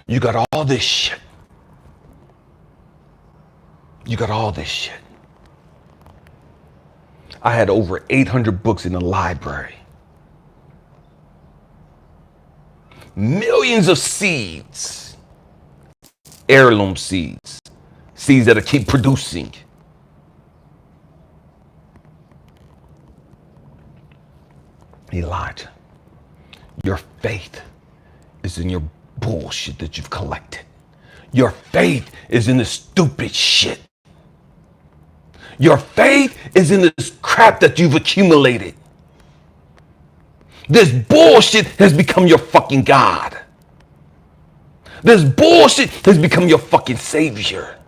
You got all this shit. You got all this shit. I had over 800 books in the library. Millions of seeds. Heirloom seeds. Seeds that'll keep producing. Elijah, your faith is in your bullshit that you've collected. Your faith is in the stupid shit. Your faith is in this crap that you've accumulated. This bullshit has become your fucking God. This bullshit has become your fucking savior.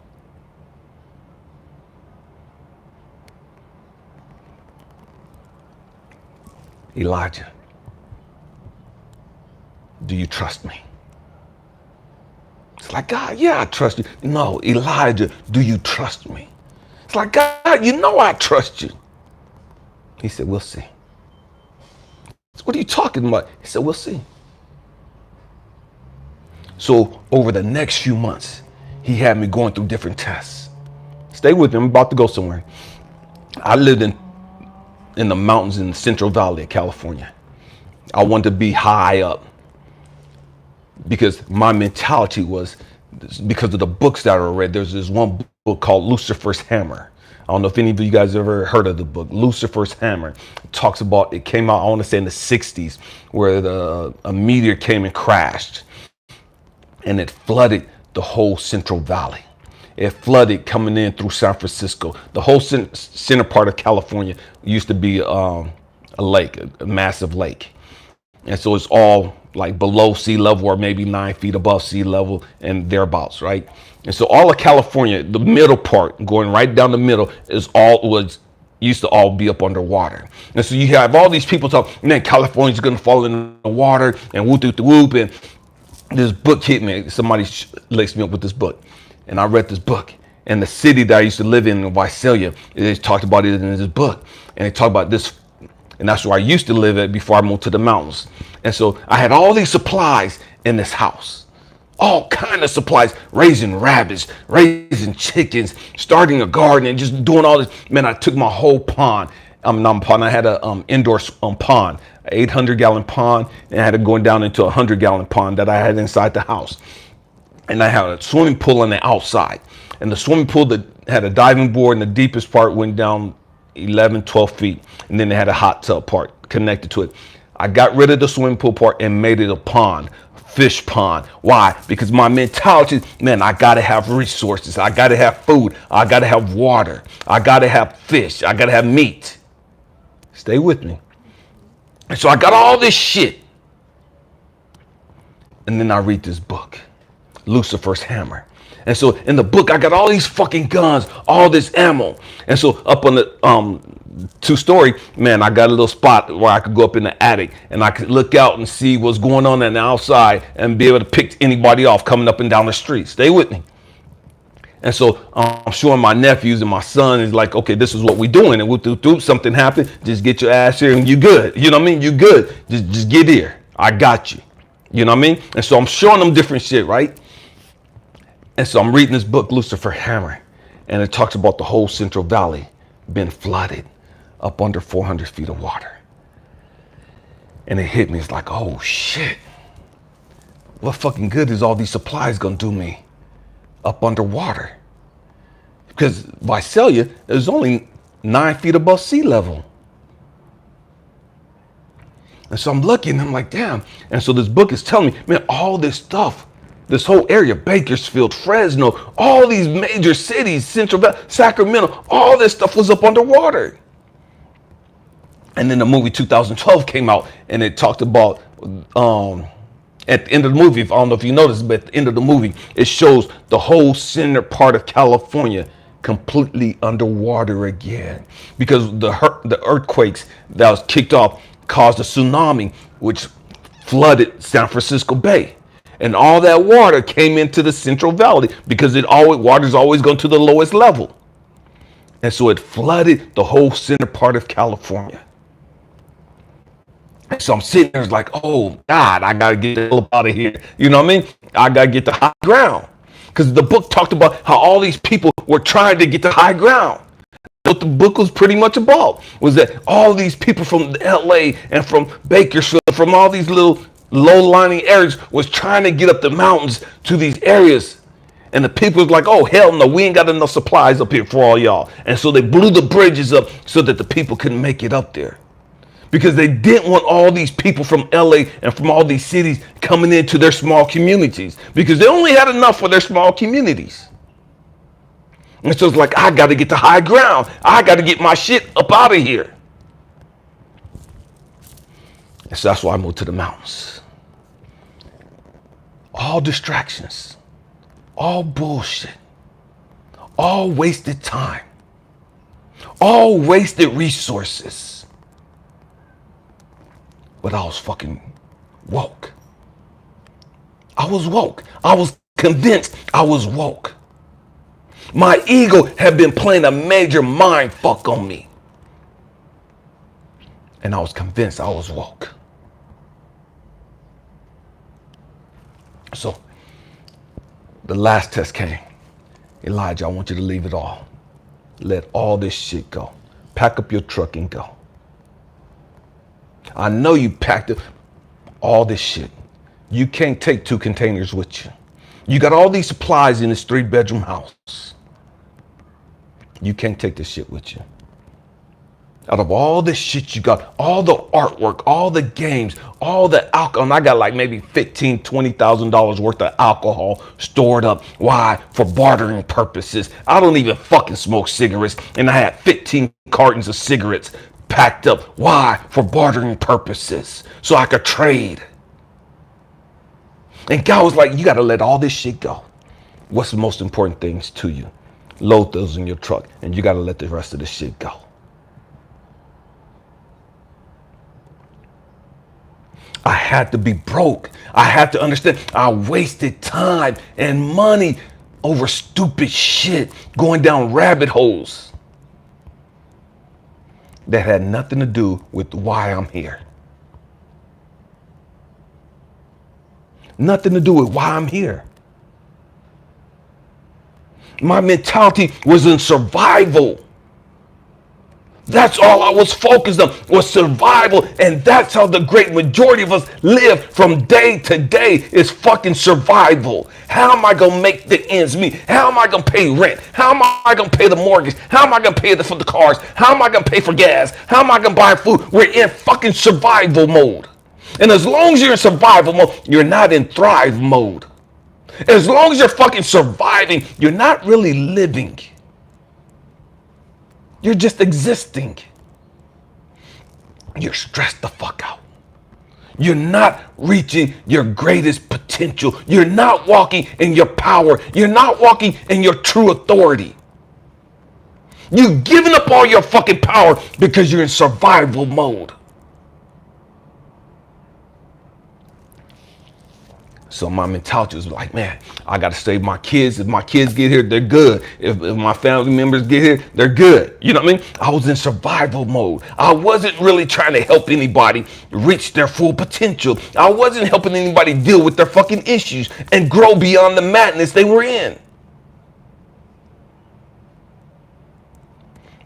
Elijah, do you trust me? It's like, God, yeah, I trust you. No, Elijah, do you trust me? It's like, God, you know I trust you. He said, we'll see. What are you talking about? He said, we'll see. So over the next few months, he had me going through different tests. Stay with me. I'm about to go somewhere. I lived in the mountains in the Central Valley of California. I wanted to be high up because my mentality was, because of the books that I read. There's this one book called Lucifer's Hammer. I don't know if any of you guys ever heard of the book. Lucifer's Hammer. It talks about, it came out, I want to say in the 60s, where a meteor came and crashed. And it flooded the whole Central Valley. It flooded coming in through San Francisco. The whole center part of California used to be a lake, a massive lake. And so it's all like below sea level, or maybe 9 feet above sea level and thereabouts, right? And so all of California, the middle part, going right down the middle, used to all be up underwater. And so you have all these people talking, man, California's gonna fall in the water and whoop, whoop, whoop. And this book hit me. Somebody laced me up with this book, and I read this book. And the city that I used to live in Visalia, they talked about it in this book, and they talked about this, and that's where I used to live at before I moved to the mountains. And so I had all these supplies in this house, all kind of supplies, raising rabbits, raising chickens, starting a garden, and just doing all this. Man, I took my whole pond. I had a indoor pond, an 800-gallon pond, and I had it going down into a 100-gallon pond that I had inside the house. And I had a swimming pool on the outside. And the swimming pool that had a diving board, and the deepest part went down 11, 12 feet. And then they had a hot tub part connected to it. I got rid of the swimming pool part and made it a pond, fish pond. Why? Because my mentality, man, I got to have resources. I got to have food. I got to have water. I got to have fish. I got to have meat. Stay with me. And so I got all this shit. And then I read this book, Lucifer's Hammer. And so in the book, I got all these fucking guns, all this ammo. And so up on the two-story, man, I got a little spot where I could go up in the attic and I could look out and see what's going on on the outside and be able to pick anybody off coming up and down the street. Stay with me. And so I'm showing my nephews and my son is like, okay, this is what we're doing. And we'll something happen, just get your ass here and you good. You know what I mean? You good. Just get here. I got you. You know what I mean? And so I'm showing them different shit, right? And so I'm reading this book, Lucifer Hammer, and it talks about the whole Central Valley being flooded up under 400 feet of water. And it hit me. It's like, oh shit. What fucking good is all these supplies gonna do me up underwater? Because Visalia is only 9 feet above sea level. And so I'm looking and I'm like, damn. And so this book is telling me, man, all this stuff, this whole area, Bakersfield, Fresno, all these major cities, Central Valley, Sacramento, all this stuff was up underwater. And then the movie 2012 came out and it talked about, at the end of the movie, I don't know if you noticed, but at the end of the movie, it shows the whole center part of California completely underwater again. Because the earthquakes that was kicked off caused a tsunami, which flooded San Francisco Bay. And all that water came into the Central Valley because water's always going to the lowest level. And so it flooded the whole center part of California. And so I'm sitting there like, oh God, I got to get the hell out of here. You know what I mean? I got to get to high ground. Because the book talked about how all these people were trying to get to high ground. What the book was pretty much about was that all these people from LA and from Bakersfield, from all these little low-lying areas was trying to get up the mountains to these areas. And the people was like, oh, hell no, we ain't got enough supplies up here for all y'all. And so they blew the bridges up so that the people couldn't make it up there. Because they didn't want all these people from LA and from all these cities coming into their small communities. Because they only had enough for their small communities. And so it's like, I got to get to high ground. I got to get my shit up out of here. And so that's why I moved to the mountains. All distractions, all bullshit, all wasted time, all wasted resources. But I was fucking woke. I was woke. I was convinced I was woke. My ego had been playing a major mind fuck on me. And I was convinced I was woke. So the last test came. Elijah, I want you to leave it all. Let all this shit go. Pack up your truck and go. I know you packed up all this shit. You can't take 2 containers with you. You got all these supplies in this 3-bedroom house. You can't take this shit with you. Out of all this shit you got, all the artwork, all the games, all the alcohol, and I got like maybe $15,000, $20,000 worth of alcohol stored up. Why? For bartering purposes. I don't even fucking smoke cigarettes, and I had 15 cartons of cigarettes packed up. Why? For bartering purposes, so I could trade. And God was like, you got to let all this shit go. What's the most important things to you? Load those in your truck, and you got to let the rest of the shit go. I had to be broke. I had to understand I wasted time and money over stupid shit, going down rabbit holes that had nothing to do with why I'm here. Nothing to do with why I'm here. My mentality was in survival. That's all I was focused on, was survival. And that's how the great majority of us live from day to day, is fucking survival. How am I going to make the ends meet? How am I going to pay rent? How am I going to pay the mortgage? How am I going to pay for the cars? How am I going to pay for gas? How am I going to buy food? We're in fucking survival mode. And as long as you're in survival mode, you're not in thrive mode. As long as you're fucking surviving, you're not really living. You're just existing. you're stressed the fuck out. You're not reaching your greatest potential. You're not walking in your power. You're not walking in your true authority. You've given up all your fucking power because you're in survival mode. So my mentality was like, man, I got to save my kids. If my kids get here, they're good. If my family members get here, they're good. You know what I mean? I was in survival mode. I wasn't really trying to help anybody reach their full potential. I wasn't helping anybody deal with their fucking issues and grow beyond the madness they were in.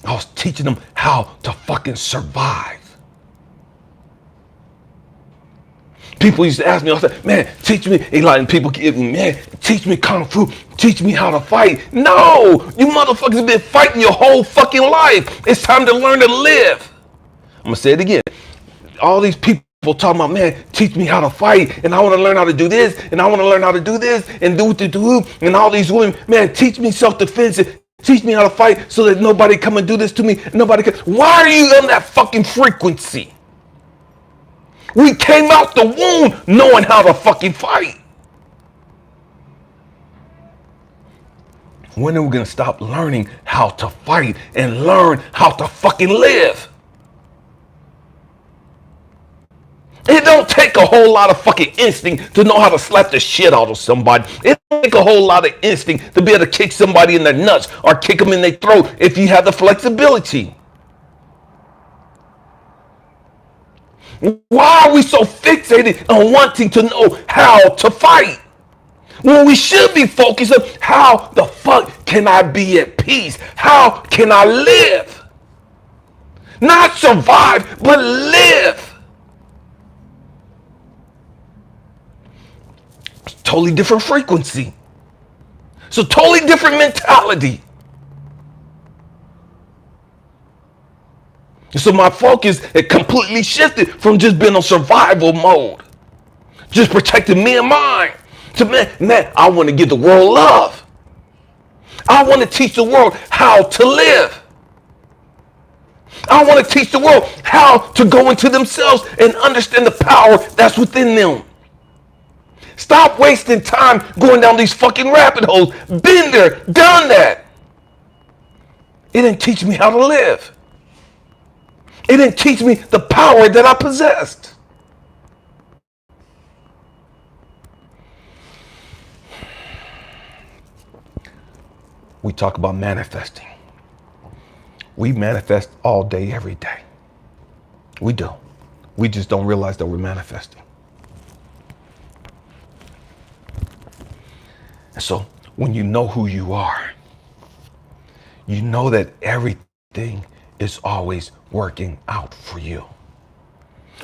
I was teaching them how to fucking survive. People used to ask me all the time, man, teach me, and people give me, man, teach me Kung Fu, teach me how to fight. No, you motherfuckers have been fighting your whole fucking life. It's time to learn to live. I'm gonna say it again. All these people talking about, man, teach me how to fight, and I wanna learn how to do this, and I wanna learn how to do this, and do what to do, and all these women, man, teach me self-defense, teach me how to fight so that nobody come and do this to me, nobody can. Why are you on that fucking frequency? We came out the womb knowing how to fucking fight. When are we gonna stop learning how to fight and learn how to fucking live? It don't take a whole lot of fucking instinct to know how to slap the shit out of somebody. It don't take a whole lot of instinct to be able to kick somebody in their nuts or kick them in their throat if you have the flexibility. Why are we so fixated on wanting to know how to fight when we should be focused on how the fuck can I be at peace? How can I live? Not survive, but live. It's a totally different frequency. It's a totally different mentality. So my focus had completely shifted from just being on survival mode, just protecting me and mine, to man, I want to give the world love. I want to teach the world how to live. I want to teach the world how to go into themselves and understand the power that's within them. Stop wasting time going down these fucking rabbit holes. Been there, done that. It didn't teach me how to live. It didn't teach me the power that I possessed. We talk about manifesting. We manifest all day, every day. We do. We just don't realize that we're manifesting. And so when you know who you are, you know that everything is always working out for you.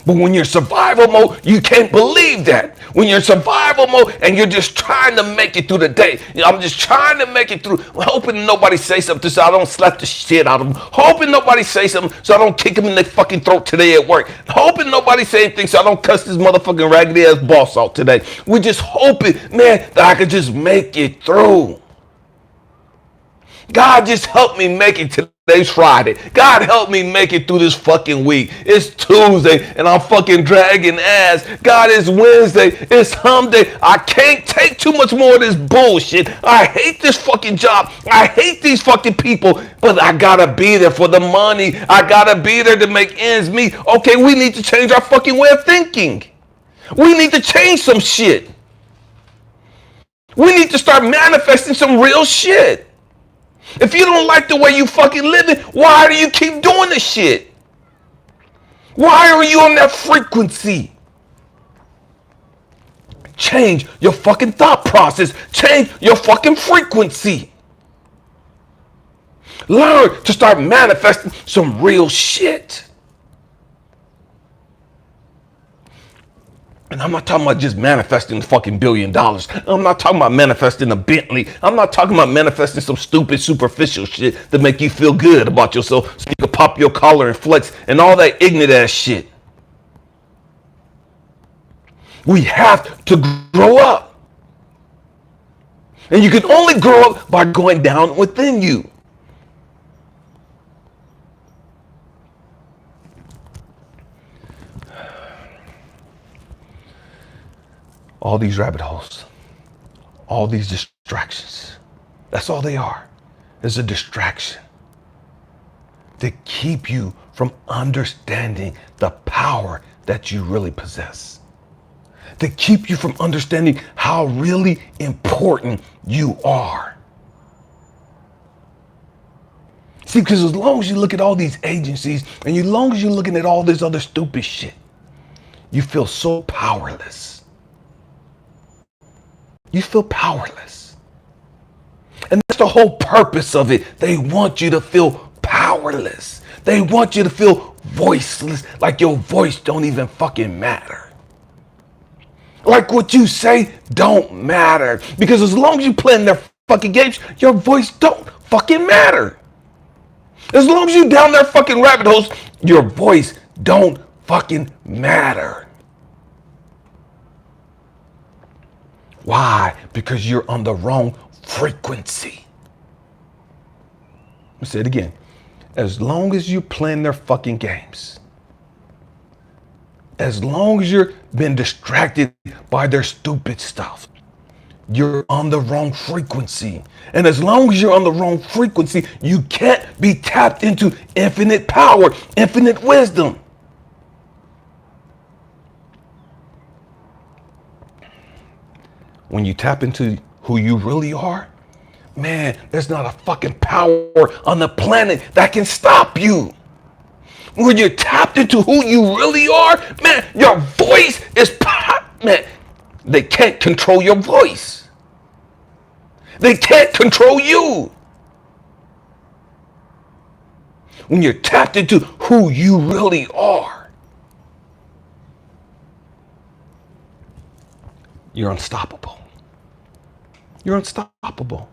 But when you're in survival mode, you can't believe that. When you're in survival mode and you're just trying to make it through the day. I'm just trying to make it through, hoping nobody say something so I don't slap the shit out of them. Hoping nobody say something so I don't kick them in their fucking throat today at work. Hoping nobody say anything so I don't cuss this motherfucking raggedy ass boss out today. We're just hoping, man, that I could just make it through. God, just help me make it today's Friday. God, help me make it through this fucking week. It's Tuesday and I'm fucking dragging ass. God, it's Wednesday. It's hump day. I can't take too much more of this bullshit. I hate this fucking job. I hate these fucking people, but I gotta be there for the money. I gotta be there to make ends meet. Okay, we need to change our fucking way of thinking. We need to change some shit. We need to start manifesting some real shit. If you don't like the way you fucking living, why do you keep doing this shit? Why are you on that frequency? Change your fucking thought process. Change your fucking frequency. Learn to start manifesting some real shit. And I'm not talking about just manifesting fucking $1 billion. I'm not talking about manifesting a Bentley. I'm not talking about manifesting some stupid superficial shit to make you feel good about yourself so you can pop your collar and flex and all that ignorant ass shit. We have to grow up. And you can only grow up by going down within you. all these rabbit holes, all these distractions. That's all they are. It's a distraction to keep you from understanding the power that you really possess. To keep you from understanding how really important you are. See, because as long as you look at all these agencies and as long as you're looking at all this other stupid shit, you feel so powerless. You feel powerless. And that's the whole purpose of it. They want you to feel powerless. They want you to feel voiceless, like your voice don't even fucking matter. Like what you say don't matter. Because as long as you play in their fucking games, your voice don't fucking matter. As long as you down their fucking rabbit holes, your voice don't fucking matter. Why? Because you're on the wrong frequency. Let me say it again. As long as you're playing their fucking games, as long as you're being distracted by their stupid stuff, you're on the wrong frequency. And as long as you're on the wrong frequency, you can't be tapped into infinite power, infinite wisdom. When you tap into who you really are, man, there's not a fucking power on the planet that can stop you. When you're tapped into who you really are, man, your voice is man, they can't control your voice. They can't control you. When you're tapped into who you really are, you're unstoppable. You're unstoppable.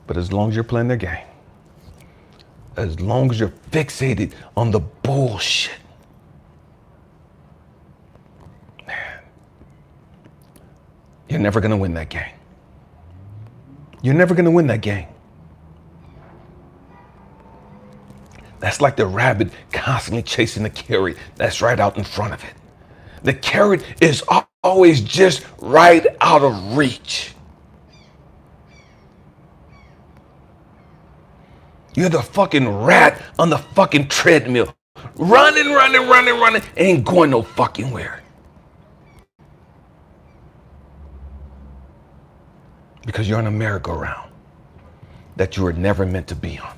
But as long as you're playing their game, as long as you're fixated on the bullshit, man, you're never going to win that game. You're never going to win that game. That's like the rabbit constantly chasing the carrot that's right out in front of it. The carrot is always just right out of reach. You're the fucking rat on the fucking treadmill. Running, ain't going no fucking where. Because you're on a merry-go-round that you were never meant to be on.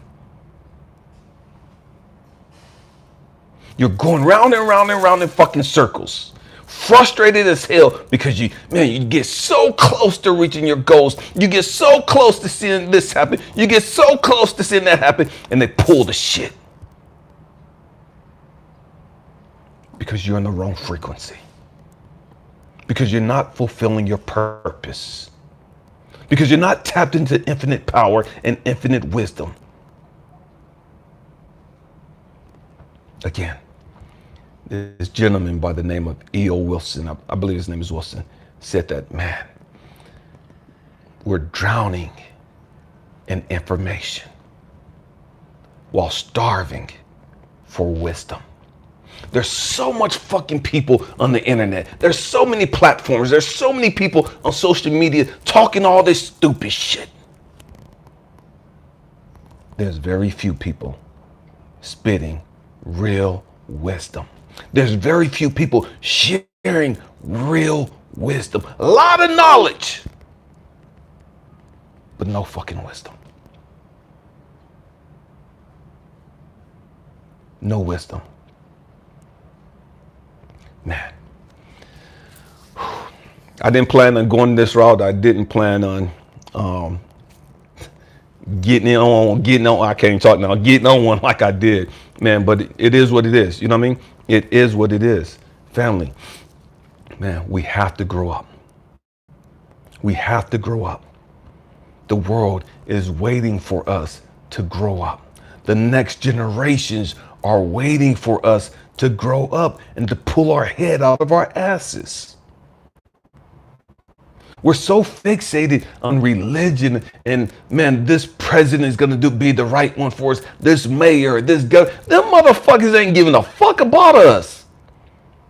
You're going round and round in fucking circles. Frustrated as hell because you get so close to reaching your goals. You get so close to seeing this happen. You get so close to seeing that happen, and they pull the shit. Because you're in the wrong frequency. Because you're not fulfilling your purpose. Because you're not tapped into infinite power and infinite wisdom. Again, this gentleman by the name of E.O. Wilson, I believe his name is Wilson, said that, man, we're drowning in information while starving for wisdom. There's so much fucking people on the internet. There's so many platforms. There's so many people on social media talking all this stupid shit. There's very few people spitting real wisdom. There's very few people sharing real wisdom. A lot of knowledge, but no fucking wisdom. No wisdom. Man, I didn't plan on going this route. I didn't plan on getting on, I can't talk now, getting on one like I did, man, but it is what it is. You know what I mean? It is what it is. Family, man, we have to grow up. We have to grow up. The world is waiting for us to grow up. The next generations are waiting for us to grow up and to pull our head out of our asses. We're so fixated on religion and, man, this president is going to be the right one for us. This mayor, this guy, them motherfuckers ain't giving a fuck about us.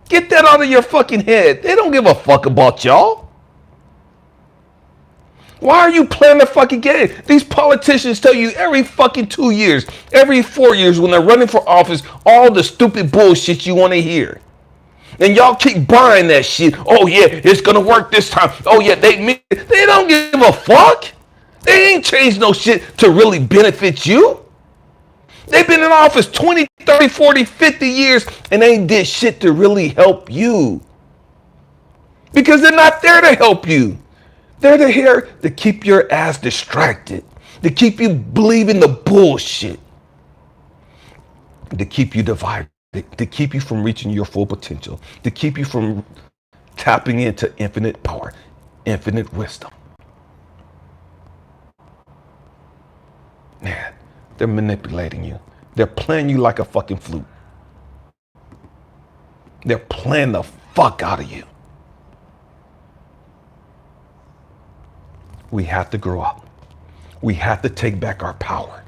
Get that out of your fucking head. They don't give a fuck about y'all. Why are you playing the fucking game? These politicians tell you every fucking 2 years, every 4 years when they're running for office, all the stupid bullshit you want to hear. And y'all keep buying that shit. Oh yeah, it's gonna work this time. Oh yeah, they don't give a fuck. They ain't changed no shit to really benefit you. They've been in office 20, 30, 40, 50 years and they ain't did shit to really help you. Because they're not there to help you. They're here to keep your ass distracted, to keep you believing the bullshit, to keep you divided, to keep you from reaching your full potential, to keep you from tapping into infinite power, infinite wisdom. Man, they're manipulating you. They're playing you like a fucking flute. They're playing the fuck out of you. We have to grow up. We have to take back our power.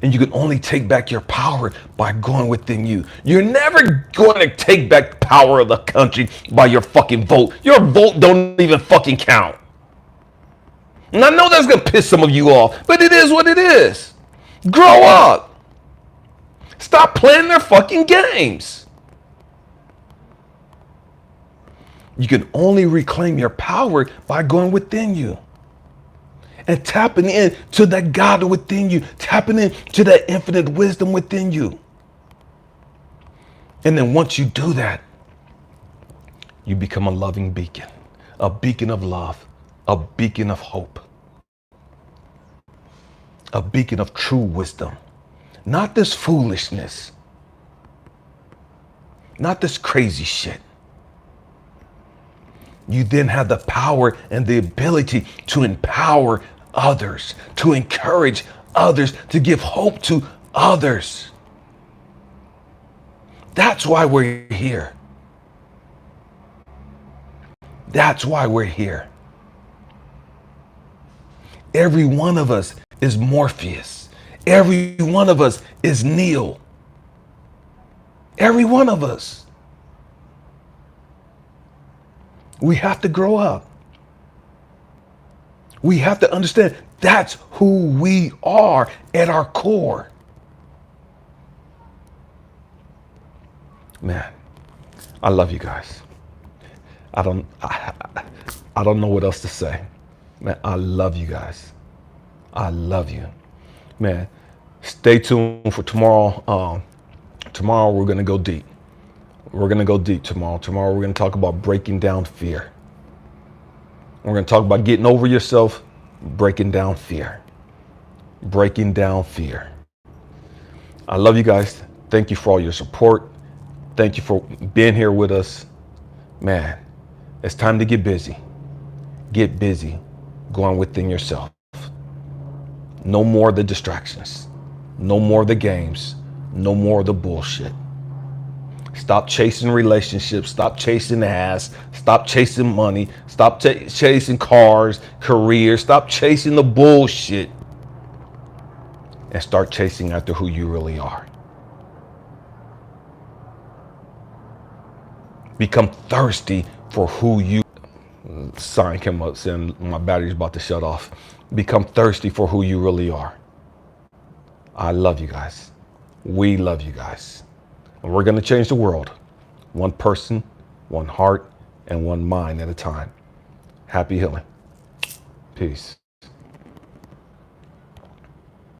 And you can only take back your power by going within you. You're never going to take back the power of the country by your fucking vote. Your vote don't even fucking count. And I know that's going to piss some of you off, but it is what it is. Grow up. Stop playing their fucking games. You can only reclaim your power by going within you and tapping in to that God within you, tapping in to that infinite wisdom within you. And then once you do that, you become a loving beacon of love, a beacon of hope, a beacon of true wisdom, not this foolishness, not this crazy shit. You then have the power and the ability to empower others, to encourage others, to give hope to others. That's why we're here. That's why we're here. Every one of us is Morpheus. Every one of us is Neo. Every one of us. We have to grow up. We have to understand that's who we are at our core. Man, I love you guys. I don't know what else to say. Man, I love you guys. I love you. Man, stay tuned for tomorrow. Tomorrow we're going to go deep. We're going to go deep tomorrow. Tomorrow we're going to talk about breaking down fear. We're going to talk about getting over yourself, breaking down fear. Breaking down fear. I love you guys. Thank you for all your support. Thank you for being here with us. Man, it's time to get busy. Get busy going within yourself. No more of the distractions. No more of the games. No more of the bullshit. Stop chasing relationships. Stop chasing ass. Stop chasing money. Stop chasing cars, careers. Stop chasing the bullshit. And start chasing after who you really are. Become thirsty for who you... Sign came up saying my battery's about to shut off. Become thirsty for who you really are. I love you guys. We love you guys. And we're going to change the world. One person, one heart, and one mind at a time. Happy healing. Peace.